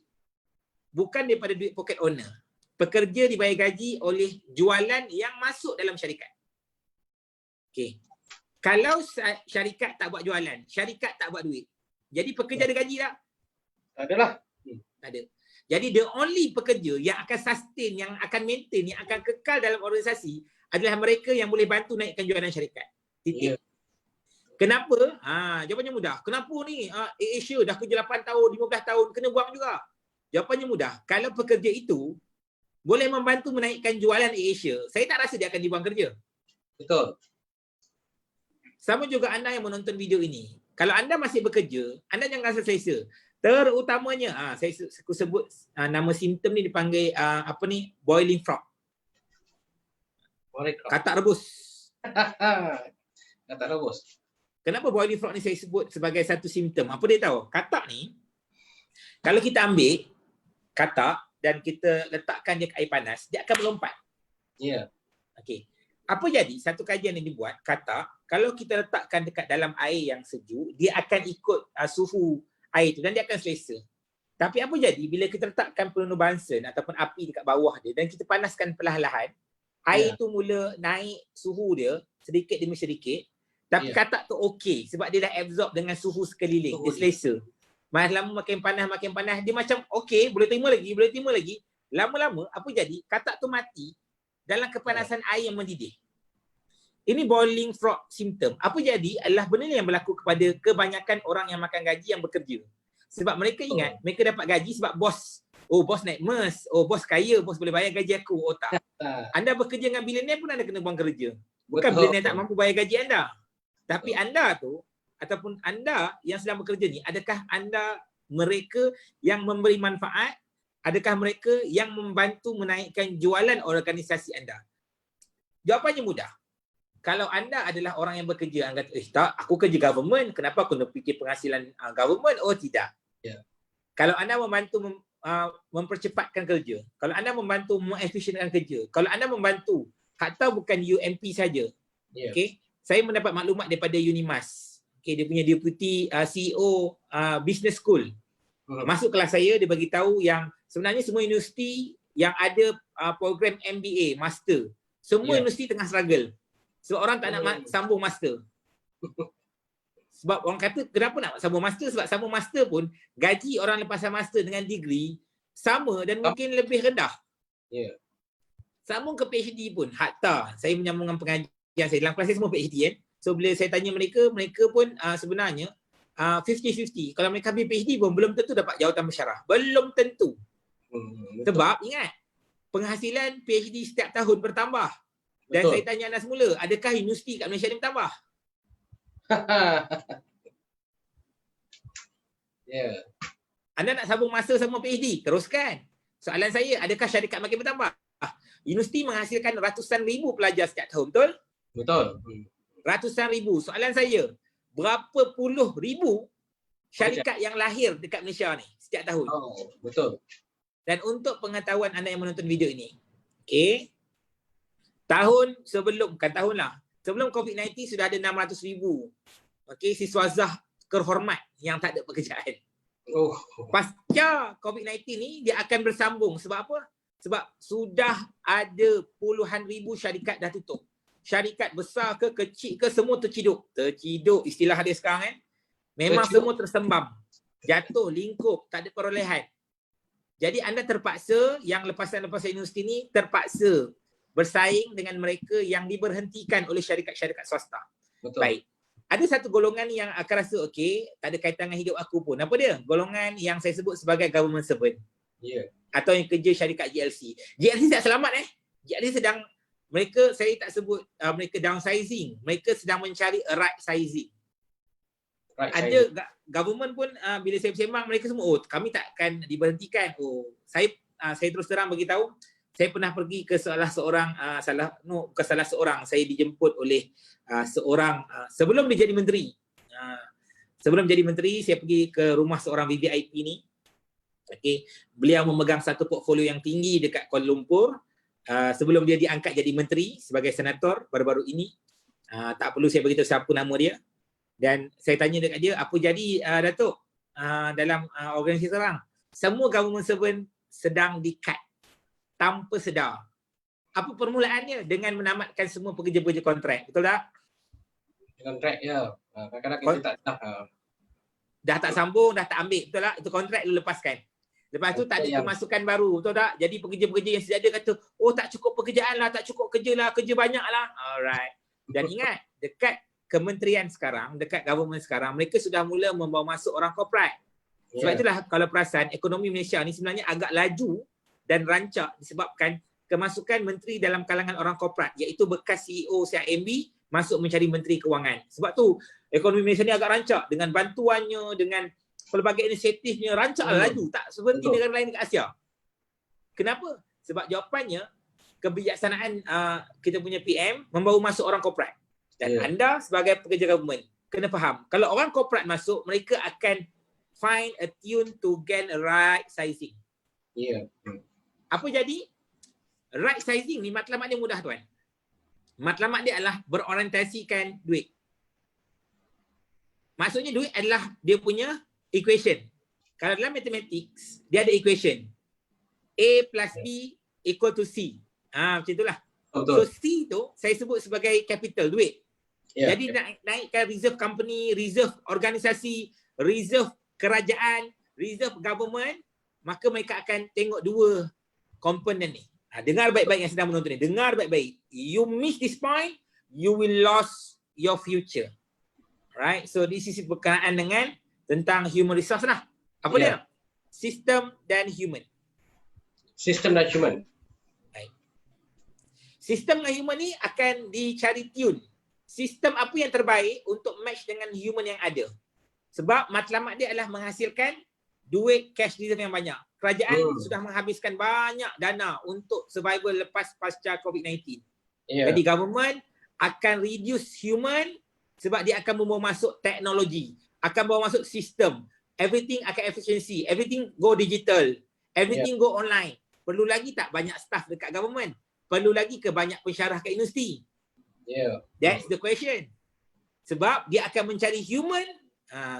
bukan daripada duit pocket owner. Pekerja dibayar gaji oleh jualan yang masuk dalam syarikat. Okey. Kalau syarikat tak buat jualan, syarikat tak buat duit, jadi pekerja ada gaji tak? Tak adalah. Tak ada. Jadi the only pekerja yang akan sustain, yang akan maintain, yang akan kekal dalam organisasi adalah mereka yang boleh bantu naikkan jualan syarikat. Titik. Ya. Kenapa? Jawapannya mudah. Kenapa ni Asia dah kerja 8 tahun, 15 tahun kena buang juga? Jawapannya mudah. Kalau pekerja itu boleh membantu menaikkan jualan Asia, saya tak rasa dia akan dibuang kerja. Betul. Sama juga anda yang menonton video ini. Kalau anda masih bekerja, anda jangan rasa selesa. Terutamanya, saya sebut nama simptom ni dipanggil boiling frog. Katak rebus. Katak rebus. Kenapa boiling frog ni saya sebut sebagai satu simptom? Apa dia tahu? Katak ni, kalau kita ambil katak dan kita letakkan dia ke air panas, dia akan melompat. Ya. Okey. Apa jadi? Satu kajian yang dibuat, katak, kalau kita letakkan dekat dalam air yang sejuk, dia akan ikut suhu air tu dan dia akan selesa. Tapi apa jadi bila kita letakkan peluru Bunsen ataupun api dekat bawah dia dan kita panaskan perlahan-lahan, air tu mula naik suhu dia sedikit demi sedikit, tapi katak tu okey sebab dia dah absorb dengan suhu sekeliling, dia selesa. Makin lama makin panas, dia macam okey, boleh terima lagi. Lama-lama apa jadi? Katak tu mati dalam kepanasan air yang mendidih. Ini boiling frog symptom. Apa jadi adalah benda yang berlaku kepada kebanyakan orang yang makan gaji yang bekerja. Sebab mereka ingat, mereka dapat gaji sebab bos. Oh, bos naik MERS. Oh, bos kaya, bos boleh bayar gaji aku. Oh, tak. Anda bekerja dengan billionaire pun anda kena buang kerja. Bukan billionaire tak mampu bayar gaji anda. Tapi anda tu, ataupun anda yang sedang bekerja ni, adakah anda mereka yang memberi manfaat? Adakah mereka yang membantu menaikkan jualan organisasi anda? Jawapannya mudah. Kalau anda adalah orang yang bekerja, anda kata, tak, aku kerja government, kenapa aku nak fikir penghasilan government? Oh, tidak. Yeah. Kalau anda membantu mempercepatkan kerja, kalau anda membantu mengefisienkan kerja, kalau anda membantu, hatta bukan UMP saja. Okay? Saya mendapat maklumat daripada Unimas. Okay, dia punya deputy CEO business school. Masuk kelas saya, dia bagi tahu yang sebenarnya semua universiti yang ada program MBA, master, semua universiti tengah struggle. Sebab orang tak nak sambung master. Sebab orang kata kenapa nak sambung master? Sebab sambung master pun gaji orang lepasan master dengan degree sama dan mungkin lebih rendah. Sambung ke PhD pun. Hatta saya menyambung dengan pengajian saya. Dalam kelas saya semua PhD kan. So bila saya tanya mereka, mereka pun sebenarnya 50-50. Kalau mereka ambil PhD pun belum tentu dapat jawatan bersyarah. Belum tentu. Sebab ingat, penghasilan PhD setiap tahun bertambah. Dan saya tanya anda semula, adakah universiti kat Malaysia ni bertambah? Anda nak sambung masa sama PhD? Teruskan. Soalan saya, adakah syarikat makin bertambah? Universiti menghasilkan ratusan ribu pelajar setiap tahun, betul? Betul. Ratusan ribu. Soalan saya, berapa puluh ribu syarikat yang lahir dekat Malaysia ni setiap tahun? Oh, betul. Dan untuk pengetahuan anda yang menonton video ini, okey, tahun sebelum, bukan tahun lah, sebelum COVID-19 sudah ada 600,000 siswa Zah terhormat yang tak ada pekerjaan. Pasca COVID-19 ni dia akan bersambung. Sebab apa? Sebab sudah ada puluhan ribu syarikat dah tutup. Syarikat besar ke kecil ke semua terciduk. Terciduk istilah dia sekarang kan. Memang semua tersembam. Jatuh, lingkup, tak ada perolehan. Jadi anda terpaksa, yang lepasan-lepasan universiti ni terpaksa bersaing dengan mereka yang diberhentikan oleh syarikat-syarikat swasta. Betul. Baik. Ada satu golongan yang akan rasa okey, tak ada kaitan dengan hidup aku pun. Apa dia? Golongan yang saya sebut sebagai government servant. Atau yang kerja syarikat GLC. GLC tak selamat GLC sedang, mereka, saya tak sebut mereka downsizing. Mereka sedang mencari a right sizing. Ada government pun bila saya bersembang, mereka semua, oh kami takkan diberhentikan. Oh, saya terus terang bagi tahu, saya pernah pergi ke salah seorang saya dijemput oleh seorang sebelum dia jadi menteri. Sebelum jadi menteri, saya pergi ke rumah seorang VVIP ni. Okey, beliau memegang satu portfolio yang tinggi dekat Kuala Lumpur. sebelum dia diangkat jadi menteri sebagai senator baru-baru ini. Tak perlu saya beritahu siapa nama dia. Dan saya tanya dekat dia, apa jadi Datuk dalam organisasi sekarang? Semua government servant sedang di-cut tanpa sedar. Apa permulaannya? Dengan menamatkan semua pekerja-pekerja kontrak. Betul tak? Kontrak, ya. Kadang-kadang kita tak tahu. Dah tak sambung, dah tak ambil. Betul tak? Itu kontrak lu lepaskan. Lepas tu tak ada pemasukan baru. Betul tak? Jadi pekerja-pekerja yang sedia kata, oh tak cukup pekerjaan lah, tak cukup kerja lah, kerja banyak lah. Alright. Dan ingat, dekat kementerian sekarang, dekat government sekarang, mereka sudah mula membawa masuk orang korporat. Sebab itulah kalau perasan, ekonomi Malaysia ni sebenarnya agak laju dan rancak disebabkan kemasukan menteri dalam kalangan orang korporat, iaitu bekas CEO CIMB masuk mencari menteri kewangan. Sebab tu ekonomi Malaysia ni agak rancak dengan bantuannya, dengan pelbagai inisiatifnya, rancak laju, tak seperti negara lain dekat Asia. Kenapa? Sebab jawapannya kebijaksanaan kita punya PM membawa masuk orang korporat. Dan anda sebagai pekerja government kena faham, kalau orang korporat masuk, mereka akan find a tune to gain a right sizing. Apa jadi? Right sizing ni matlamat dia mudah tuan. Matlamat dia adalah berorientasikan duit. Maksudnya duit adalah dia punya equation. Kalau dalam mathematics, dia ada equation. A plus B equal to C. Macam itulah. So C tu saya sebut sebagai capital, duit. Jadi naikkan reserve company, reserve organisasi, reserve kerajaan, reserve government, maka mereka akan tengok dua komponen ni. Dengar baik-baik yang sedang menonton ni. Dengar baik-baik. You miss this point, you will lose your future. Right? So this is berkenaan dengan tentang human resource lah. Apa dia? System dan human. System dan human. Right. Sistem dan human ni akan dicari tune. Sistem apa yang terbaik untuk match dengan human yang ada. Sebab matlamat dia adalah menghasilkan duit cash reserve yang banyak. Kerajaan sudah menghabiskan banyak dana untuk survival lepas pasca COVID-19. Jadi government akan reduce human sebab dia akan membawa masuk teknologi, akan bawa masuk sistem. Everything akan efficiency, everything go digital, everything go online. Perlu lagi tak banyak staff dekat government? Perlu lagi ke banyak pensyarah kat universiti? That's the question. Sebab dia akan mencari human,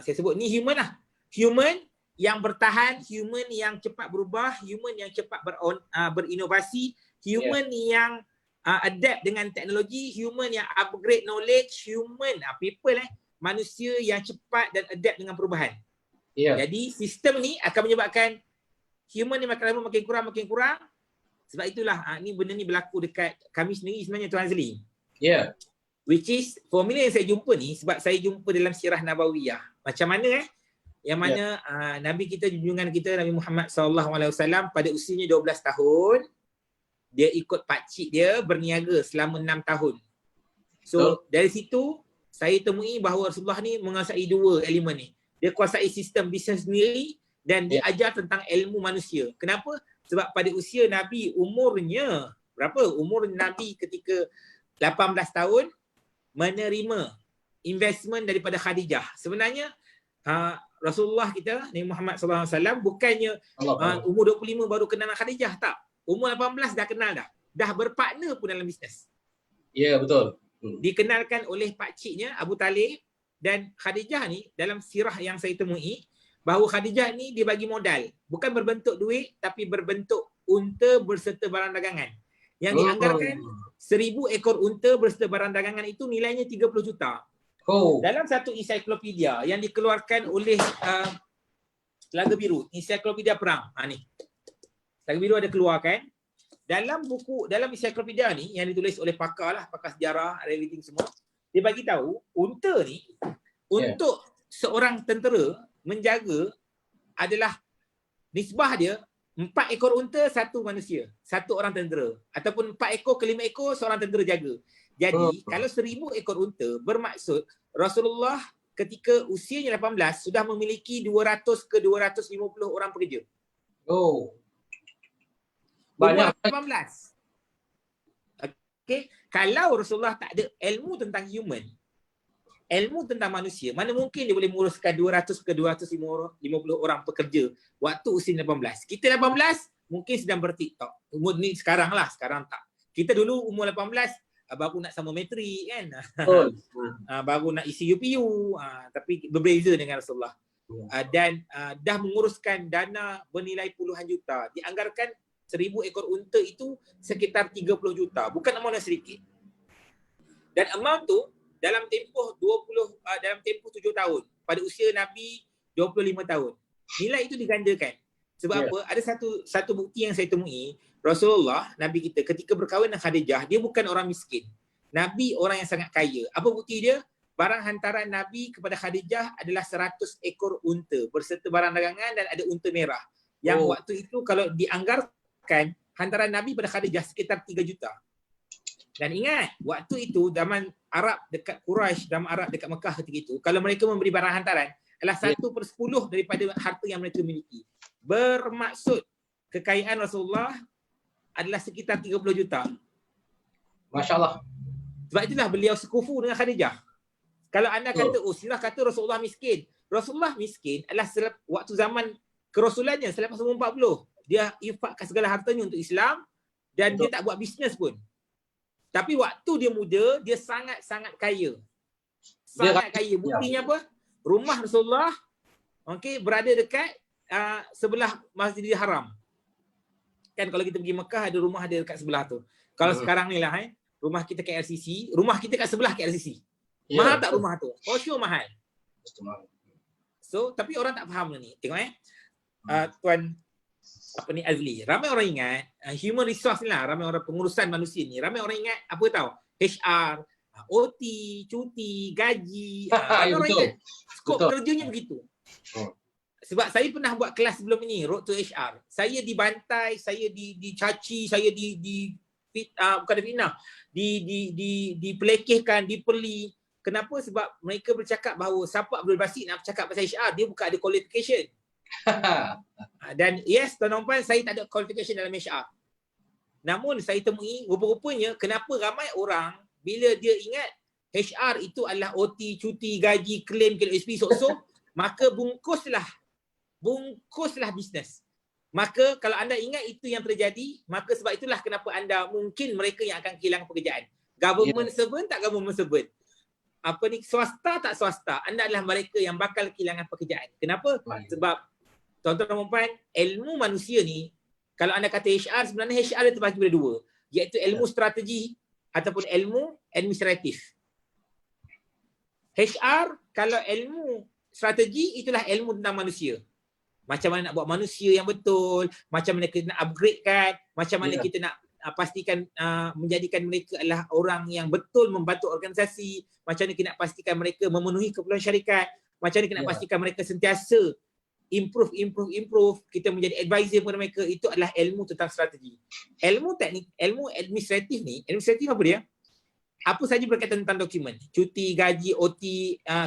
saya sebut ni human lah. Human yang bertahan, human yang cepat berubah, human yang cepat berinovasi, human yang adapt dengan teknologi, human yang upgrade knowledge, human, people manusia yang cepat dan adapt dengan perubahan. Jadi sistem ni akan menyebabkan human ni makin lama makin kurang. Sebab itulah ni benda ni berlaku dekat kami sendiri sebenarnya Tuan Azli. Which is formula yang saya jumpa ni sebab saya jumpa dalam sirah Nabawiyah. Macam mana yang mana Nabi kita, junjungan kita Nabi Muhammad SAW pada usianya 12 tahun dia ikut pakcik dia berniaga selama 6 tahun. So dari situ saya temui bahawa Rasulullah ni menguasai dua elemen ni. Dia kuasai sistem bisnes sendiri dan dia ajar tentang ilmu manusia. Kenapa? Sebab pada usia Nabi umurnya berapa? Umur Nabi ketika 18 tahun menerima investment daripada Khadijah. Sebenarnya Rasulullah kita, Nabi Muhammad SAW bukannya umur 25 baru kenal Khadijah, tak. Umur 18 dah kenal dah. Dah berpartner pun dalam bisnes. Betul. Dikenalkan oleh pakciknya Abu Talib dan Khadijah ni dalam sirah yang saya temui bahawa Khadijah ni dia bagi modal. Bukan berbentuk duit tapi berbentuk unta berserta barang dagangan. Yang dianggarkan 1000 ekor unta berserta barang dagangan itu nilainya 30 juta. Dalam satu ensiklopedia yang dikeluarkan oleh Telaga Biru, ensiklopedia perang. Ni. Telaga Biru ada keluarkan. Dalam buku, dalam ensiklopedia ni yang ditulis oleh pakar lah, pakar sejarah, everything semua. Dia bagi tahu unta ni untuk seorang tentera menjaga adalah nisbah dia 4 ekor unta, 1 manusia, 1 orang tentera. Ataupun 4 ekor ke 5 ekor, seorang tentera jaga. Jadi, kalau 1000 ekor unta, bermaksud Rasulullah ketika usianya 18 sudah memiliki 200 ke 250 orang pekerja. Banyak. 18. Okay. Kalau Rasulullah tak ada ilmu tentang human, ilmu tentang manusia, mana mungkin dia boleh menguruskan 200 ke 250 orang pekerja waktu usia 18. Kita 18 mungkin sedang berTikTok. Umur ni sekarang tak. Kita dulu umur 18 baru nak sama matrik kan. Baru nak isi UPU, tapi berbeza dengan Rasulullah. Dan dah menguruskan dana bernilai puluhan juta. Dianggarkan 1000 ekor unta itu sekitar 30 juta. Bukan amount yang sedikit. Dan amount tu dalam tempoh 7 tahun. Pada usia Nabi 25 tahun. Nilai itu digandakan. Sebab apa? Ada satu bukti yang saya temui. Rasulullah, Nabi kita, ketika berkahwin dengan Khadijah, dia bukan orang miskin. Nabi orang yang sangat kaya. Apa bukti dia? Barang hantaran Nabi kepada Khadijah adalah 100 ekor unta berserta barang dagangan dan ada unta merah. Yang waktu itu kalau dianggarkan hantaran Nabi pada Khadijah sekitar 3 juta. Dan ingat, waktu itu zaman Arab dekat Quraisy, zaman Arab dekat Mekah ketika itu, kalau mereka memberi barang hantaran adalah 1/10 daripada harta yang mereka miliki. Bermaksud kekayaan Rasulullah adalah sekitar 30 juta. Masya Allah. Sebab itulah beliau sekufu dengan Khadijah. Kalau anda kata, silah kata Rasulullah miskin. Rasulullah miskin adalah waktu zaman kerasulannya selepas umur 40. Dia infakkan segala hartanya untuk Islam dan dia tak buat bisnes pun. Tapi waktu dia muda, dia sangat-sangat kaya. Sangat kaya. Buktinya apa? Rumah Rasulullah berada dekat sebelah Masjidil Haram. Kan kalau kita pergi Mekah ada rumah dia dekat sebelah tu. Kalau sekarang ni lah rumah kita KLCC, rumah kita kat sebelah KLCC. Mahal tak rumah tu? For sure mahal. So, tapi orang tak faham ni. Tengok Tuan Azli. Ramai orang ingat human resource ni lah, ramai orang pengurusan manusia ni. Ramai orang ingat apa tahu? HR, OT, cuti, gaji. Ramai orang ingat skop kerjanya begitu. Sebab saya pernah buat kelas sebelum ini, Road to HR. Saya dibantai, saya dicaci, saya bukan difitnah, dipelekehkan, dipeli. Kenapa? Sebab mereka bercakap bahawa siapa Abdul Basit nak bercakap pasal HR, dia bukan ada qualification. Dan yes, tuan-tuan puan, saya tak ada qualification dalam HR. Namun saya temui rupa-rupanya kenapa ramai orang bila dia ingat HR itu adalah OT, cuti, gaji, claim, KLSP, sok-sok, maka bungkuslah bisnes. Maka kalau anda ingat itu yang terjadi, maka sebab itulah kenapa anda mungkin mereka yang akan kehilangan pekerjaan. Government servant tak government servant. Swasta tak swasta. Anda adalah mereka yang bakal kehilangan pekerjaan. Kenapa? Sebab tuan-tuan dan puan, ilmu manusia ni, kalau anda kata HR, sebenarnya HR dia terbagi pada dua. Iaitu ilmu strategi ataupun ilmu administratif. HR, kalau ilmu strategi, itulah ilmu tentang manusia. Macam mana nak buat manusia yang betul, macam mana kita nak upgradekan, macam mana kita nak pastikan menjadikan mereka adalah orang yang betul membantu organisasi, macam mana kita nak pastikan mereka memenuhi keperluan syarikat, macam mana kita nak pastikan mereka sentiasa improve, kita menjadi advisor kepada mereka. Itu adalah ilmu tentang strategi. Ilmu teknik, ilmu administratif ni, administratif apa dia? Apa saja berkaitan tentang dokumen, cuti, gaji, OT,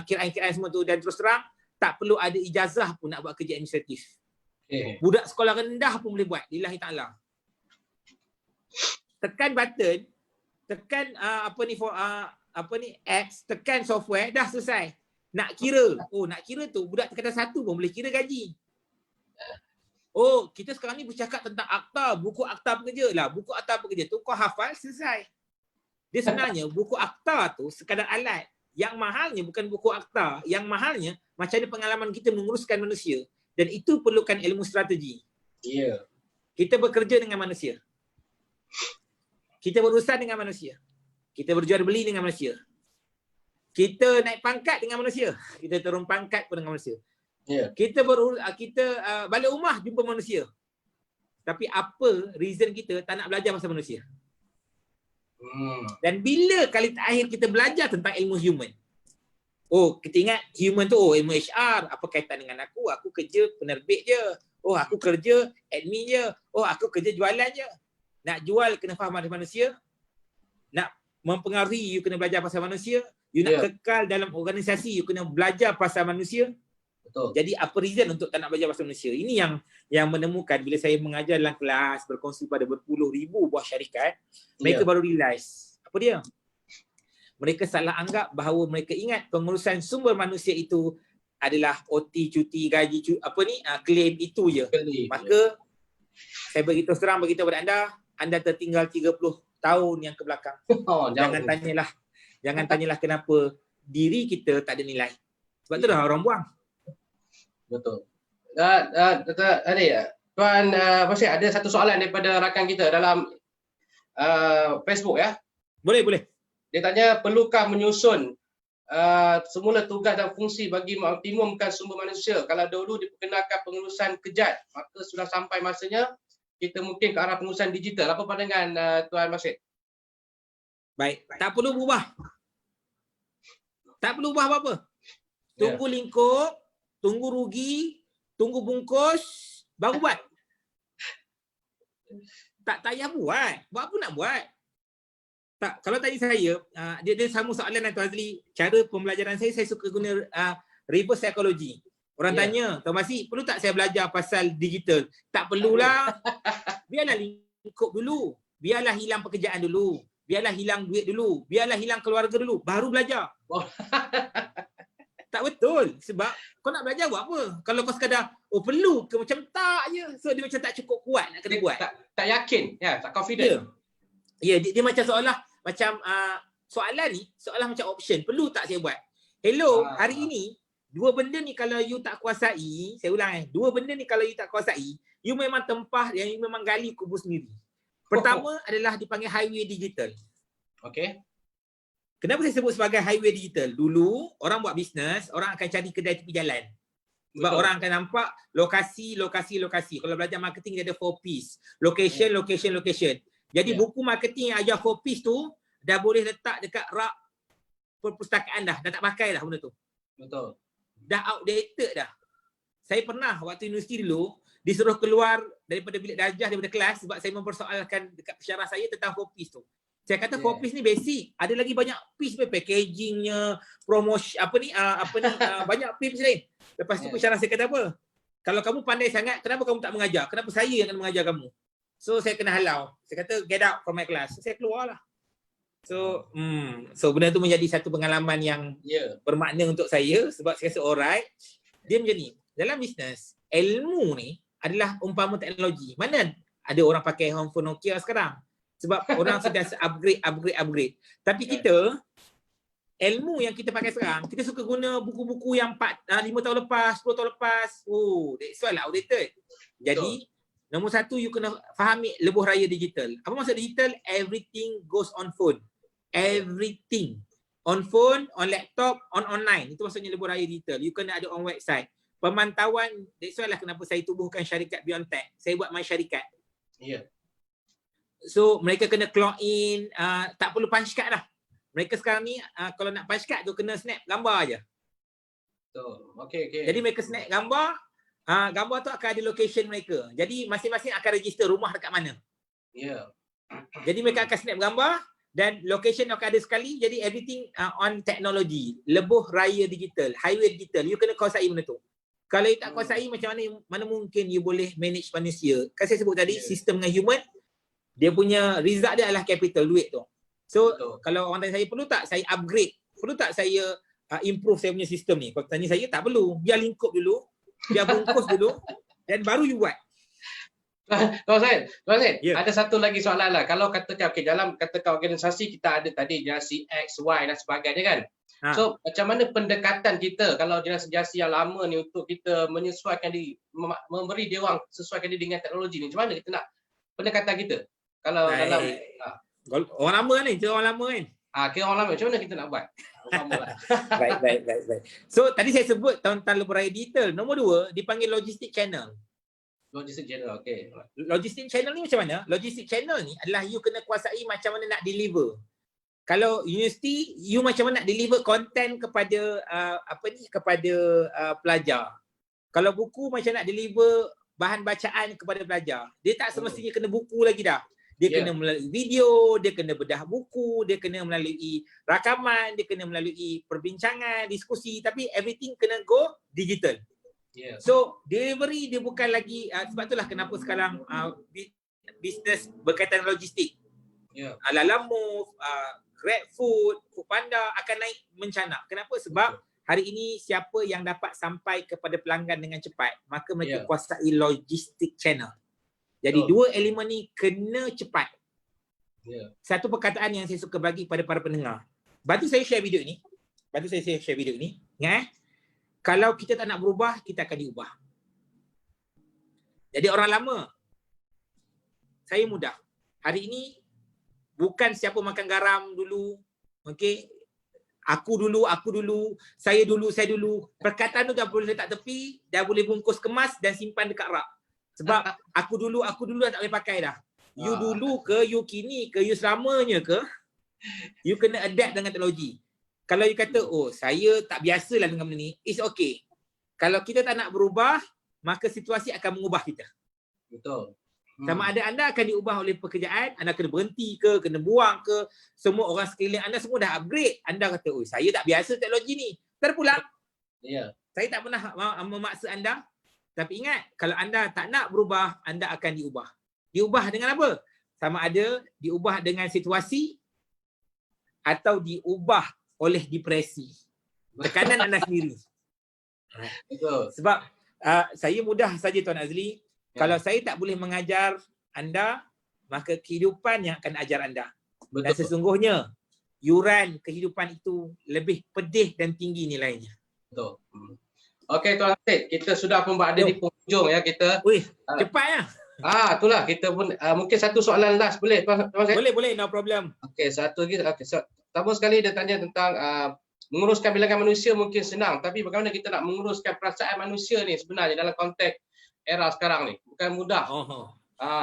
kiraan-kiraan semua tu, dan terus terang tak perlu ada ijazah pun nak buat kerja administratif. Budak sekolah rendah pun boleh buat, lillahi ta'ala. Tekan button, tekan apps, tekan software, dah selesai. Nak kira, nak kira tu budak tingkatan 1 pun boleh kira gaji. Kita sekarang ni bercakap tentang akta, buku akta pekerja lah. Buku akta pekerja tu kau hafal, selesai. Dia sebenarnya buku akta tu sekadar alat. Yang mahalnya bukan buku akta, yang mahalnya macam mana pengalaman kita menguruskan manusia. Dan itu perlukan ilmu strategi. Kita bekerja dengan manusia. Kita berurusan dengan manusia. Kita berjual beli dengan manusia. Kita naik pangkat dengan manusia. Kita turun pangkat pun dengan manusia. Kita balik rumah jumpa manusia. Tapi apa reason kita tak nak belajar pasal manusia? Dan bila kali terakhir kita belajar tentang ilmu human? Kita ingat human tu, ilmu HR, apa kaitan dengan aku? Aku kerja penerbit je. Aku kerja admin je. Aku kerja jualan je. Nak jual kena faham ada manusia. Nak mempengaruhi, you kena belajar pasal manusia. You nak kekal dalam organisasi, you kena belajar pasal manusia. Betul. Jadi apa reason untuk tak nak belajar pasal manusia? Ini yang menemukan bila saya mengajar dalam kelas, berkongsi pada berpuluh ribu buah syarikat, mereka baru realize. Apa dia? Mereka salah anggap bahawa mereka ingat pengurusan sumber manusia itu adalah OT, cuti, gaji, claim itu je. Maka saya beritahu terang beritahu kepada anda tertinggal 30 tahun yang ke belakang. Oh, Jangan tanyalah kenapa diri kita tak ada nilai. Sebab tu dah orang buang. Betul. Tuan Wasit, ada satu soalan daripada rakan kita dalam Facebook ya. Boleh. Dia tanya, perlukah menyusun semula tugas dan fungsi bagi mengoptimumkan sumber manusia? Kalau dahulu diperkenalkan pengurusan kejat, maka sudah sampai masanya kita mungkin ke arah pengurusan digital. Apa pandangan Tuan Wasit? Baik, tak perlu berubah. Tak perlu ubah apa-apa. Tunggu lingkup, tunggu rugi, tunggu bungkus, baru buat. Tak payah buat. Buat apa nak buat? Tak, kalau tadi saya, dia sama soalan dengan Tuan Azli. Cara pembelajaran saya suka guna reverse psychology. Orang tanya, Tuan Masih, perlu tak saya belajar pasal digital? Tak perlulah. Biarlah lingkup dulu. Biarlah hilang pekerjaan dulu. Biarlah hilang duit dulu. Biarlah hilang keluarga dulu. Baru belajar. Tak betul. Sebab kau nak belajar buat apa? Kalau kau sekadar, perlu ke macam tak je. So dia macam tak cukup kuat nak kena buat. Tak yakin. Tak confident. Ya, dia macam seolah macam soalan ni, seolah macam option. Perlu tak saya buat? Hello, hari ini, dua benda ni kalau you tak kuasai, saya ulang dua benda ni kalau you tak kuasai, you memang tempah yang you memang gali kubur sendiri. Pertama adalah dipanggil highway digital. Okey. Kenapa saya sebut sebagai highway digital? Dulu orang buat bisnes, orang akan cari kedai tepi jalan. Sebab orang akan nampak lokasi. Kalau belajar marketing dia ada 4Ps. Location. Jadi buku marketing yang ajar 4Ps tu dah boleh letak dekat rak perpustakaan dah. Dah tak pakai dah benda tu. Betul. Dah outdated dah. Saya pernah waktu universiti dulu disuruh keluar daripada bilik darjah, daripada kelas sebab saya mempersoalkan dekat pensyarah saya tentang 4Ps tu. Saya kata 4Ps ni basic. Ada lagi banyak Ps, packagingnya, promotion, banyak Ps lain. Lepas tu pensyarah saya kata apa? Kalau kamu pandai sangat, kenapa kamu tak mengajar? Kenapa saya yang akan mengajar kamu? So saya kena halau. Saya kata get out from my class. So, saya keluar lah. So benda tu menjadi satu pengalaman yang bermakna untuk saya sebab saya rasa alright. Dia macam ni. Dalam bisnes, ilmu ni adalah umpama teknologi. Mana ada orang pakai handphone Nokia sekarang? Sebab orang sudah upgrade. Tapi kita, ilmu yang kita pakai sekarang, kita suka guna buku-buku yang 5 tahun lepas, 10 tahun lepas. That's why lah outdated. Jadi, nombor satu, you kena fahami lebuh raya digital. Apa maksud digital? Everything goes on phone. Everything. On phone, on laptop, on online. Itu maksudnya lebuh raya digital. You kena ada on website. Pemantauan, that's why lah kenapa saya tubuhkan syarikat BeyondTech. Saya buat my syarikat. So mereka kena clock in, tak perlu punch card dah. Mereka sekarang ni kalau nak punch card tu kena snap gambar aja. Okay. Jadi mereka snap gambar, gambar tu akan ada location mereka. Jadi masing-masing akan register rumah dekat mana. Jadi mereka akan snap gambar dan location akan ada sekali. Jadi everything on technology. Lebuh raya digital, highway digital. You kena kuasai benda tu. Kalau you tak kuasai macam mana mungkin you boleh manage manusia. Kan saya sebut tadi sistem dengan human, dia punya result dia adalah capital, duit tu. So kalau orang tanya saya perlu tak saya upgrade, perlu tak saya improve saya punya sistem ni? Kalau tanya saya tak perlu. Biar lingkup dulu, biar bungkus dulu dan baru you buat. Tuan Zaid, ada satu lagi soalan lah. Kalau katakan dalam katakan organisasi kita ada tadi generasi X, Y dan sebagainya kan. So macam mana pendekatan kita kalau generasi yang lama ni untuk kita menyesuaikan diri, memberi dia orang sesuaikan diri dengan teknologi ni. Macam mana kita nak pendekatan kita? Kalau dalam orang lama ni, kira orang lama kan. Kira orang lama, macam mana kita nak buat? Baik. So tadi saya sebut tentang lebuh raya digital. Nombor 2 dipanggil logistic channel. Okey. Logistic channel ni macam mana? Logistic channel ni adalah you kena kuasai macam mana nak deliver. Kalau universiti, you macam mana nak deliver content kepada kepada pelajar. Kalau buku macam nak deliver bahan bacaan kepada pelajar. Dia tak semestinya kena buku lagi dah. Dia kena melalui video, dia kena bedah buku, dia kena melalui rakaman, dia kena melalui perbincangan, diskusi, tapi everything kena go digital. So delivery dia bukan lagi sebab itulah kenapa sekarang bisnes berkaitan logistik. Lalamove, GrabFood, Foodpanda akan naik mencanak. Kenapa? Sebab hari ini siapa yang dapat sampai kepada pelanggan dengan cepat, maka mereka kuasai logistik channel. Jadi dua elemen ni kena cepat. Ya. Satu perkataan yang saya suka bagi pada para pendengar. Bantu saya share video ni. Ingat kalau kita tak nak berubah, kita akan diubah. Jadi orang lama, saya mudah. Hari ini bukan siapa makan garam dulu, okey. Aku dulu, saya dulu. Perkataan tu dah boleh letak tepi, dah boleh bungkus kemas dan simpan dekat rak. Sebab aku dulu dah tak boleh pakai dah. You dulu ke, you kini ke, you selamanya ke, you kena adapt dengan teknologi. Kalau you kata, oh saya tak biasalah dengan benda ni, it's okay. Kalau kita tak nak berubah, maka situasi akan mengubah kita. Betul. Sama ada anda akan diubah oleh pekerjaan, anda kena berhenti ke, kena buang ke, semua orang sekeliling anda semua dah upgrade. Anda kata, oh saya tak biasa teknologi ni. Terpulang. Ya. Saya tak pernah memaksa anda. Tapi ingat, kalau anda tak nak berubah, anda akan diubah. Diubah dengan apa? Sama ada diubah dengan situasi atau diubah oleh depresi. Tekanan anda sendiri. Betul. Sebab saya mudah saja Tuan Azli. Kalau saya tak boleh mengajar anda, maka kehidupan yang akan ajar anda. Betul. Dan sesungguhnya, yuran kehidupan itu lebih pedih dan tinggi nilainya. Betul. Okey Tuan Hasid, kita sudah pun berada di penghujung ya kita. Wih, cepat ya. Itulah kita pun mungkin satu soalan last boleh Tuan Hasid? Boleh, no problem. Okey, satu lagi. Okey, pertama sekali dia tanya tentang menguruskan bilangan manusia mungkin senang, tapi bagaimana kita nak menguruskan perasaan manusia ni sebenarnya dalam konteks era sekarang ni? Bukan mudah.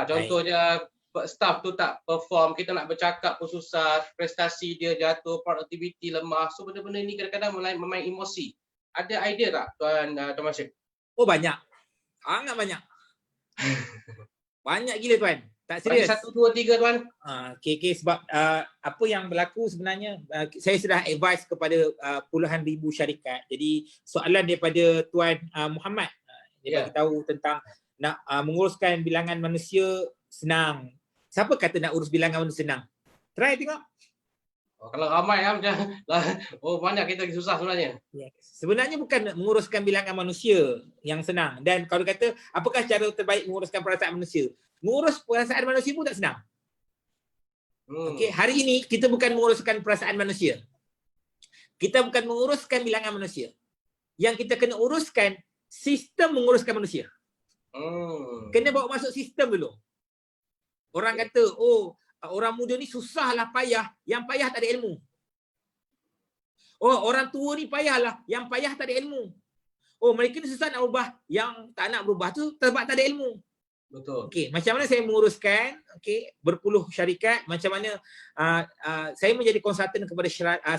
Contohnya staff tu tak perform, kita nak bercakap pun susah, prestasi dia jatuh, produktiviti lemah. So benda-benda ni kadang-kadang memain emosi. Ada idea tak Tuan Masyid? Oh banyak. Sangat banyak. Banyak gila Tuan. Tak serius. 1, 2, 3 Tuan. Okay, sebab apa yang berlaku sebenarnya, saya sudah advise kepada puluhan ribu syarikat. Jadi soalan daripada Tuan Muhammad, dia bagi tahu tentang nak menguruskan bilangan manusia senang. Siapa kata nak urus bilangan manusia senang? Try tengok. Kalau ramai banyak kita susah sebenarnya. Sebenarnya bukan menguruskan bilangan manusia yang senang. Dan kalau kata apakah cara terbaik menguruskan perasaan manusia? Mengurus perasaan manusia pun tak senang. Okey, hari ini kita bukan menguruskan perasaan manusia. Kita bukan menguruskan bilangan manusia. Yang kita kena uruskan sistem menguruskan manusia. Kena bawa masuk sistem dulu. Orang kata, oh orang muda ni susahlah payah, yang payah tak ada ilmu. Oh orang tua ni payahlah, yang payah tak ada ilmu. Oh mereka ni susah nak berubah, yang tak nak berubah tu sebab tak ada ilmu. Betul. Okey, macam mana saya menguruskan berpuluh syarikat, macam mana saya menjadi konsultan kepada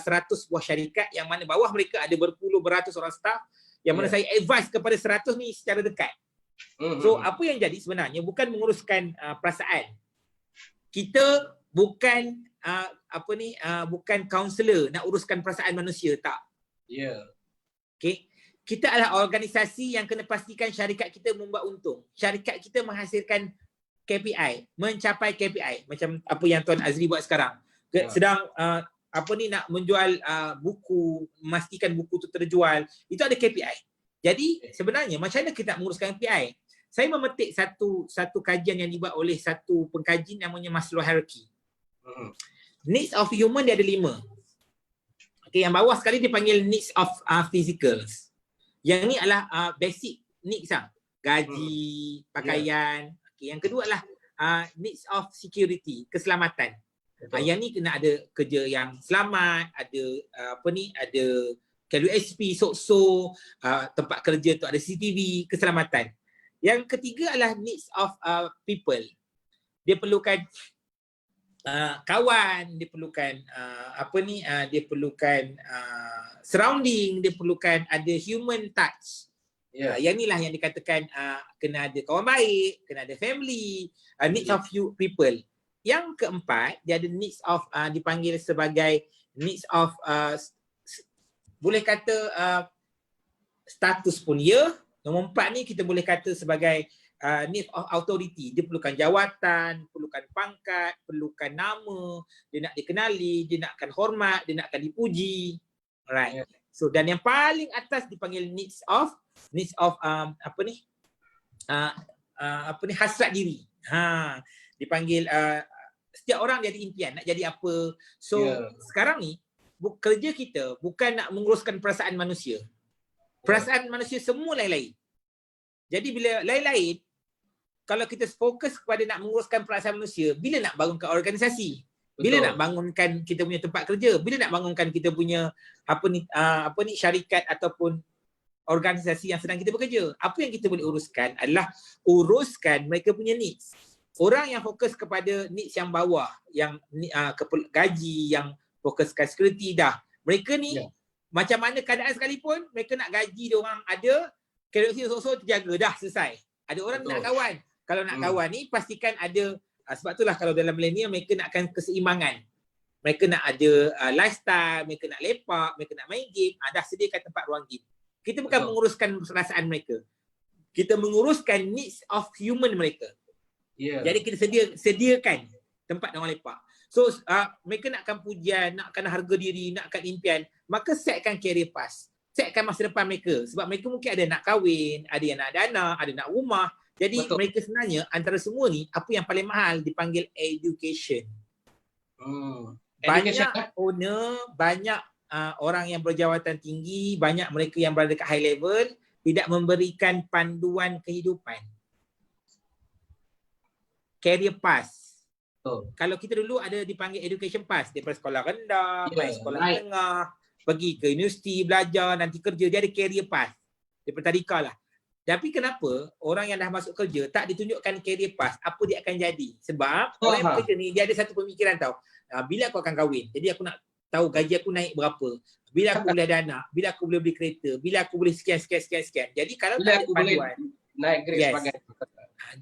100 buah syarikat yang mana bawah mereka ada berpuluh beratus orang staff yang mana saya advise kepada 100 ni secara dekat. So apa yang jadi sebenarnya bukan menguruskan perasaan. Kita bukan bukan kaunselor nak uruskan perasaan manusia, tak. Ya. Okey. Kita adalah organisasi yang kena pastikan syarikat kita membuat untung. Syarikat kita menghasilkan KPI, mencapai KPI macam apa yang Tuan Azri buat sekarang. Sedang nak menjual buku, memastikan buku tu terjual, itu ada KPI. Jadi sebenarnya macam mana kita nak menguruskan KPI? Saya memetik satu kajian yang dibuat oleh satu pengkaji namanya Maslow Hierarchy. Needs of human dia ada 5. Okey, yang bawah sekali dipanggil needs of physicals. Yang ni adalah basic needs lah. Gaji, pakaian. Okay. Yang kedua adalah needs of security, keselamatan. Yang ni kena ada kerja yang selamat, ada ada KWSP, SOKSO, tempat kerja tu ada CCTV, keselamatan. Yang ketiga adalah needs of people. Dia perlukan kawan, dia perlukan dia perlukan surrounding, dia perlukan ada human touch. Yang inilah yang dikatakan kena ada kawan baik, kena ada family, needs of people. Yang keempat, dia ada needs of dipanggil sebagai needs of boleh kata status pun ya. Nombor 4 ni kita boleh kata sebagai need of authority. Dia perlukan jawatan, perlukan pangkat, perlukan nama, dia nak dikenali, dia nakkan hormat, dia nakkan dipuji. Alright. So dan yang paling atas dipanggil needs of hasrat diri. Dipanggil setiap orang dia ada impian nak jadi apa. So sekarang ni kerja kita bukan nak menguruskan perasaan manusia. Perasaan manusia semua lain-lain. Jadi bila lain-lain, kalau kita fokus kepada nak menguruskan perasaan manusia, bila nak bangunkan organisasi? Bila nak bangunkan kita punya tempat kerja? Bila nak bangunkan kita punya syarikat ataupun organisasi yang sedang kita bekerja? Apa yang kita boleh uruskan adalah uruskan mereka punya needs. Orang yang fokus kepada needs yang bawah, yang gaji, yang fokuskan security dah. Mereka ni macam mana keadaan sekalipun, mereka nak gaji dia orang ada, kerosien sosok terjaga, dah selesai. Ada orang nak kawan. Kalau nak kawan ni pastikan ada, sebab itulah kalau dalam milenial mereka nakkan keseimbangan. Mereka nak ada lifestyle, mereka nak lepak, mereka nak main game, dah sediakan tempat ruang game. Kita bukan menguruskan perasaan mereka. Kita menguruskan needs of human mereka. Jadi kita sediakan tempat orang lepak. So mereka nakkan pujian, nakkan harga diri, nakkan impian, maka setkan career path. Setkan masa depan mereka. Sebab mereka mungkin ada nak kahwin, ada yang nak ada anak, ada nak rumah. Jadi mereka sebenarnya antara semua ni, apa yang paling mahal dipanggil education. Banyak owner, banyak orang yang berjawatan tinggi, banyak mereka yang berada dekat high level, tidak memberikan panduan kehidupan. Career path. Kalau kita dulu ada dipanggil education path, daripada sekolah rendah, sekolah menengah, pergi ke universiti, belajar, nanti kerja, dia ada career path. Daripada tadika lah. Tapi kenapa orang yang dah masuk kerja tak ditunjukkan career path, apa dia akan jadi? Sebab orang yang bekerja ni, dia ada satu pemikiran tau. Bila aku akan kahwin, jadi aku nak tahu gaji aku naik berapa. Bila aku boleh ada anak, bila aku boleh beli kereta, bila aku boleh sekian. Jadi kalau bila tak ada panduan, naik grade sebagainya.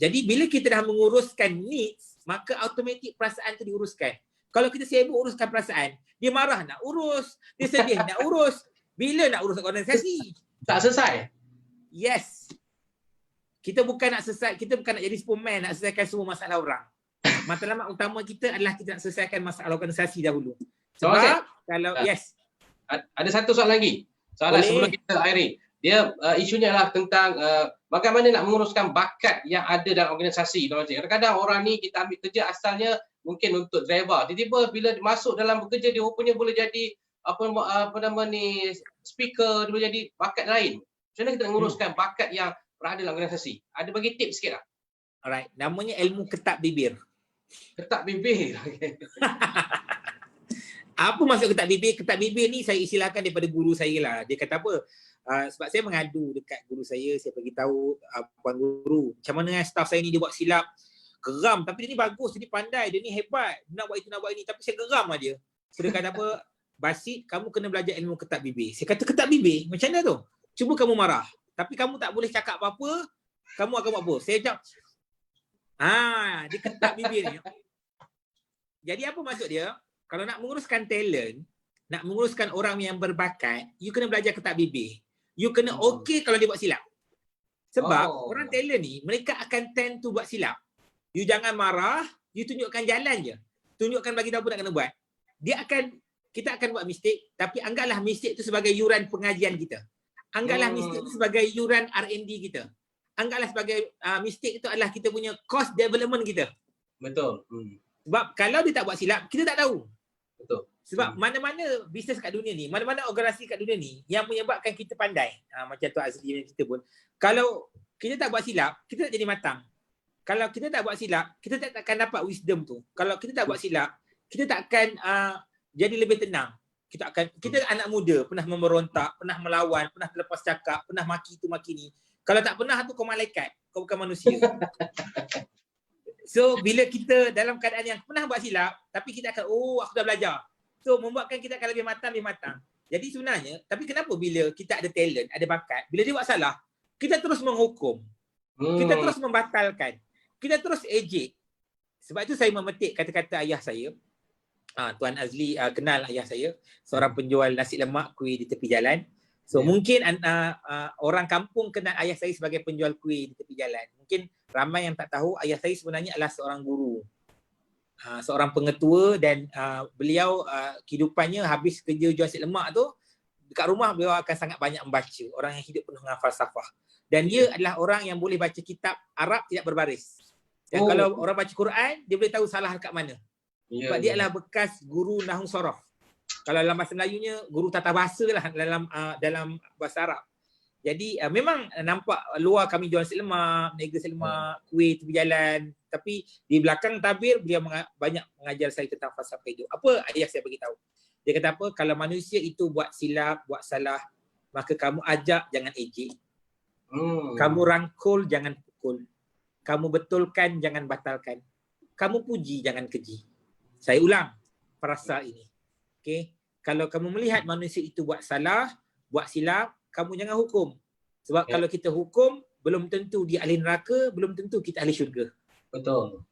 Jadi bila kita dah menguruskan needs, maka automatik perasaan tu diuruskan. Kalau kita sibuk uruskan perasaan, dia marah nak urus, dia sedih nak urus. Bila nak urus organisasi? Tak selesai. Yes. Kita bukan nak jadi Superman, nak selesaikan semua masalah orang. Matlamat utama kita adalah kita nak selesaikan masalah organisasi dahulu. Sebab kalau ada satu soalan lagi. Soalan sebelum kita akhiri. Dia isunya adalah tentang bagaimana nak menguruskan bakat yang ada dalam organisasi. Kadang-kadang orang ni kita ambil kerja asalnya mungkin untuk driver. Tiba-tiba bila masuk dalam bekerja dia rupanya boleh jadi speaker, dia boleh jadi bakat lain. Macam mana kita nak menguruskan bakat yang berada dalam organisasi? Ada bagi tips sikit tak? Alright, namanya ilmu ketak bibir. Ketak bibir. Apa maksud ketak bibir? Ketak bibir ni saya istilahkan daripada guru saya lah. Dia kata apa? Sebab saya mengadu dekat guru saya bagi tahu puan guru, macam mana staff saya ni dia buat silap, geram, tapi dia ni bagus, dia ni pandai, dia ni hebat, dia nak buat itu, nak buat ini, tapi saya geram lah dia. So dia kata apa? Basit, kamu kena belajar ilmu ketak bibir. Saya kata ketak bibir? Macam mana tu? Cuba kamu marah, tapi kamu tak boleh cakap apa-apa, kamu akan buat apa? Saya jawab, dia ketak bibir ni. Jadi apa maksud dia? Kalau nak menguruskan talent, nak menguruskan orang yang berbakat, you kena belajar ketak bibir. You kena okey kalau dia buat silap. Sebab orang talent ni, mereka akan tend to buat silap. You jangan marah, you tunjukkan jalan je. Tunjukkan bagi tahu apa nak kena buat. Kita akan buat mistake, tapi anggaplah mistake itu sebagai yuran pengajian kita. Anggaplah mistake itu sebagai yuran R&D kita. Anggaplah sebagai mistake itu adalah kita punya cost development kita. Betul. Sebab kalau dia tak buat silap, kita tak tahu. Betul. Sebab mana-mana bisnes kat dunia ni, mana-mana organisasi kat dunia ni yang menyebabkan kita pandai. Macam tu Azli yang kita pun. Kalau kita tak buat silap, kita tak jadi matang. Kalau kita tak buat silap, kita tak akan dapat wisdom tu. Kalau kita tak buat silap, kita tak akan jadi lebih tenang. Kita anak muda, pernah memberontak, pernah melawan, pernah terlepas cakap, pernah maki tu maki ni. Kalau tak pernah tu kau malaikat, kau bukan manusia. So bila kita dalam keadaan yang pernah buat silap, tapi kita akan, aku dah belajar. So membuatkan kita akan lebih matang. Jadi sebenarnya, tapi kenapa bila kita ada talent, ada bakat, bila dia buat salah, kita terus menghukum. Kita terus membatalkan. Kita terus ejek. Sebab itu saya memetik kata-kata ayah saya. Tuan Azli kenal ayah saya, seorang penjual nasi lemak kuih di tepi jalan. So mungkin orang kampung kenal ayah saya sebagai penjual kuih di tepi jalan. Mungkin ramai yang tak tahu ayah saya sebenarnya adalah seorang guru. Seorang pengetua dan beliau kehidupannya habis kerja jual nasi lemak tu, dekat rumah beliau akan sangat banyak membaca. Orang yang hidup penuh dengan falsafah. Dan dia adalah orang yang boleh baca kitab Arab tidak berbaris. Dan kalau orang baca Quran, dia boleh tahu salah kat mana. Sebab dia adalah bekas guru nahwu sorof. Kalau dalam bahasa Melayunya, guru tata bahasa lah dalam bahasa Arab. Jadi memang nampak luar kami jual nasi lemak, niaga nasi lemak, kuih tepi jalan. Tapi di belakang tabir, beliau banyak mengajar saya tentang falsafah hidup. Apa ayah saya beritahu? Dia kata apa? Kalau manusia itu buat silap, buat salah, maka kamu ajak, jangan ejek. Kamu rangkul, jangan pukul. Kamu betulkan, jangan batalkan. Kamu puji, jangan keji. Saya ulang frasa ini. Okay? Kalau kamu melihat manusia itu buat salah, buat silap, kamu jangan hukum. Sebab kalau kita hukum, belum tentu dia ahli neraka, belum tentu kita ahli syurga. Betul.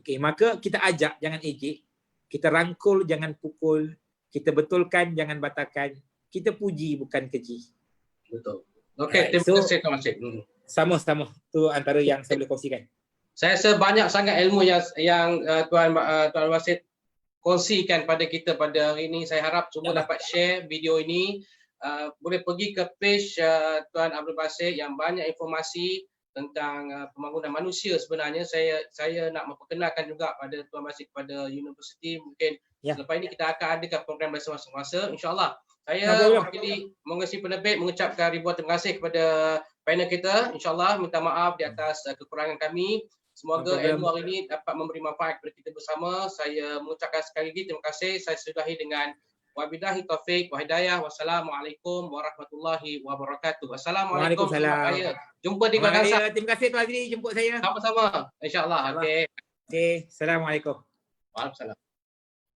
Okay, maka kita ajak, jangan ejek. Kita rangkul, jangan pukul. Kita betulkan, jangan batalkan. Kita puji, bukan keji. Betul. Okey, terima kasih Tuan Wasit. Sama-sama. Itu antara yang saya boleh kongsikan. Saya rasa banyak sangat ilmu yang Tuan Wasit kongsikan pada kita pada hari ini. Saya harap semua dapat share video ini. Boleh pergi ke page Tuan Abdul Basit yang banyak informasi tentang pembangunan manusia sebenarnya. Saya nak memperkenalkan juga pada Tuan Basit pada universiti. Mungkin selepas ini kita akan adakan program masa-masa. InsyaAllah. Saya wakili mengisi penerbit mengucapkan ribuan terima kasih kepada panel kita. InsyaAllah minta maaf di atas kekurangan kami. Semoga ilmu hari ini dapat memberi manfaat kepada kita bersama. Saya mengucapkan sekali lagi terima kasih. Saya sudahi dengan wabillahi taufiq wa hidayah. Wassalamualaikum warahmatullahi wabarakatuh. Assalamualaikum warahmatullahi wabarakatuh. Jumpa di Bagasa. Terima kasih Tuan Azri jemput saya. Sama-sama. InsyaAllah. Okey. Okey. Assalamualaikum. Waalaikumsalam.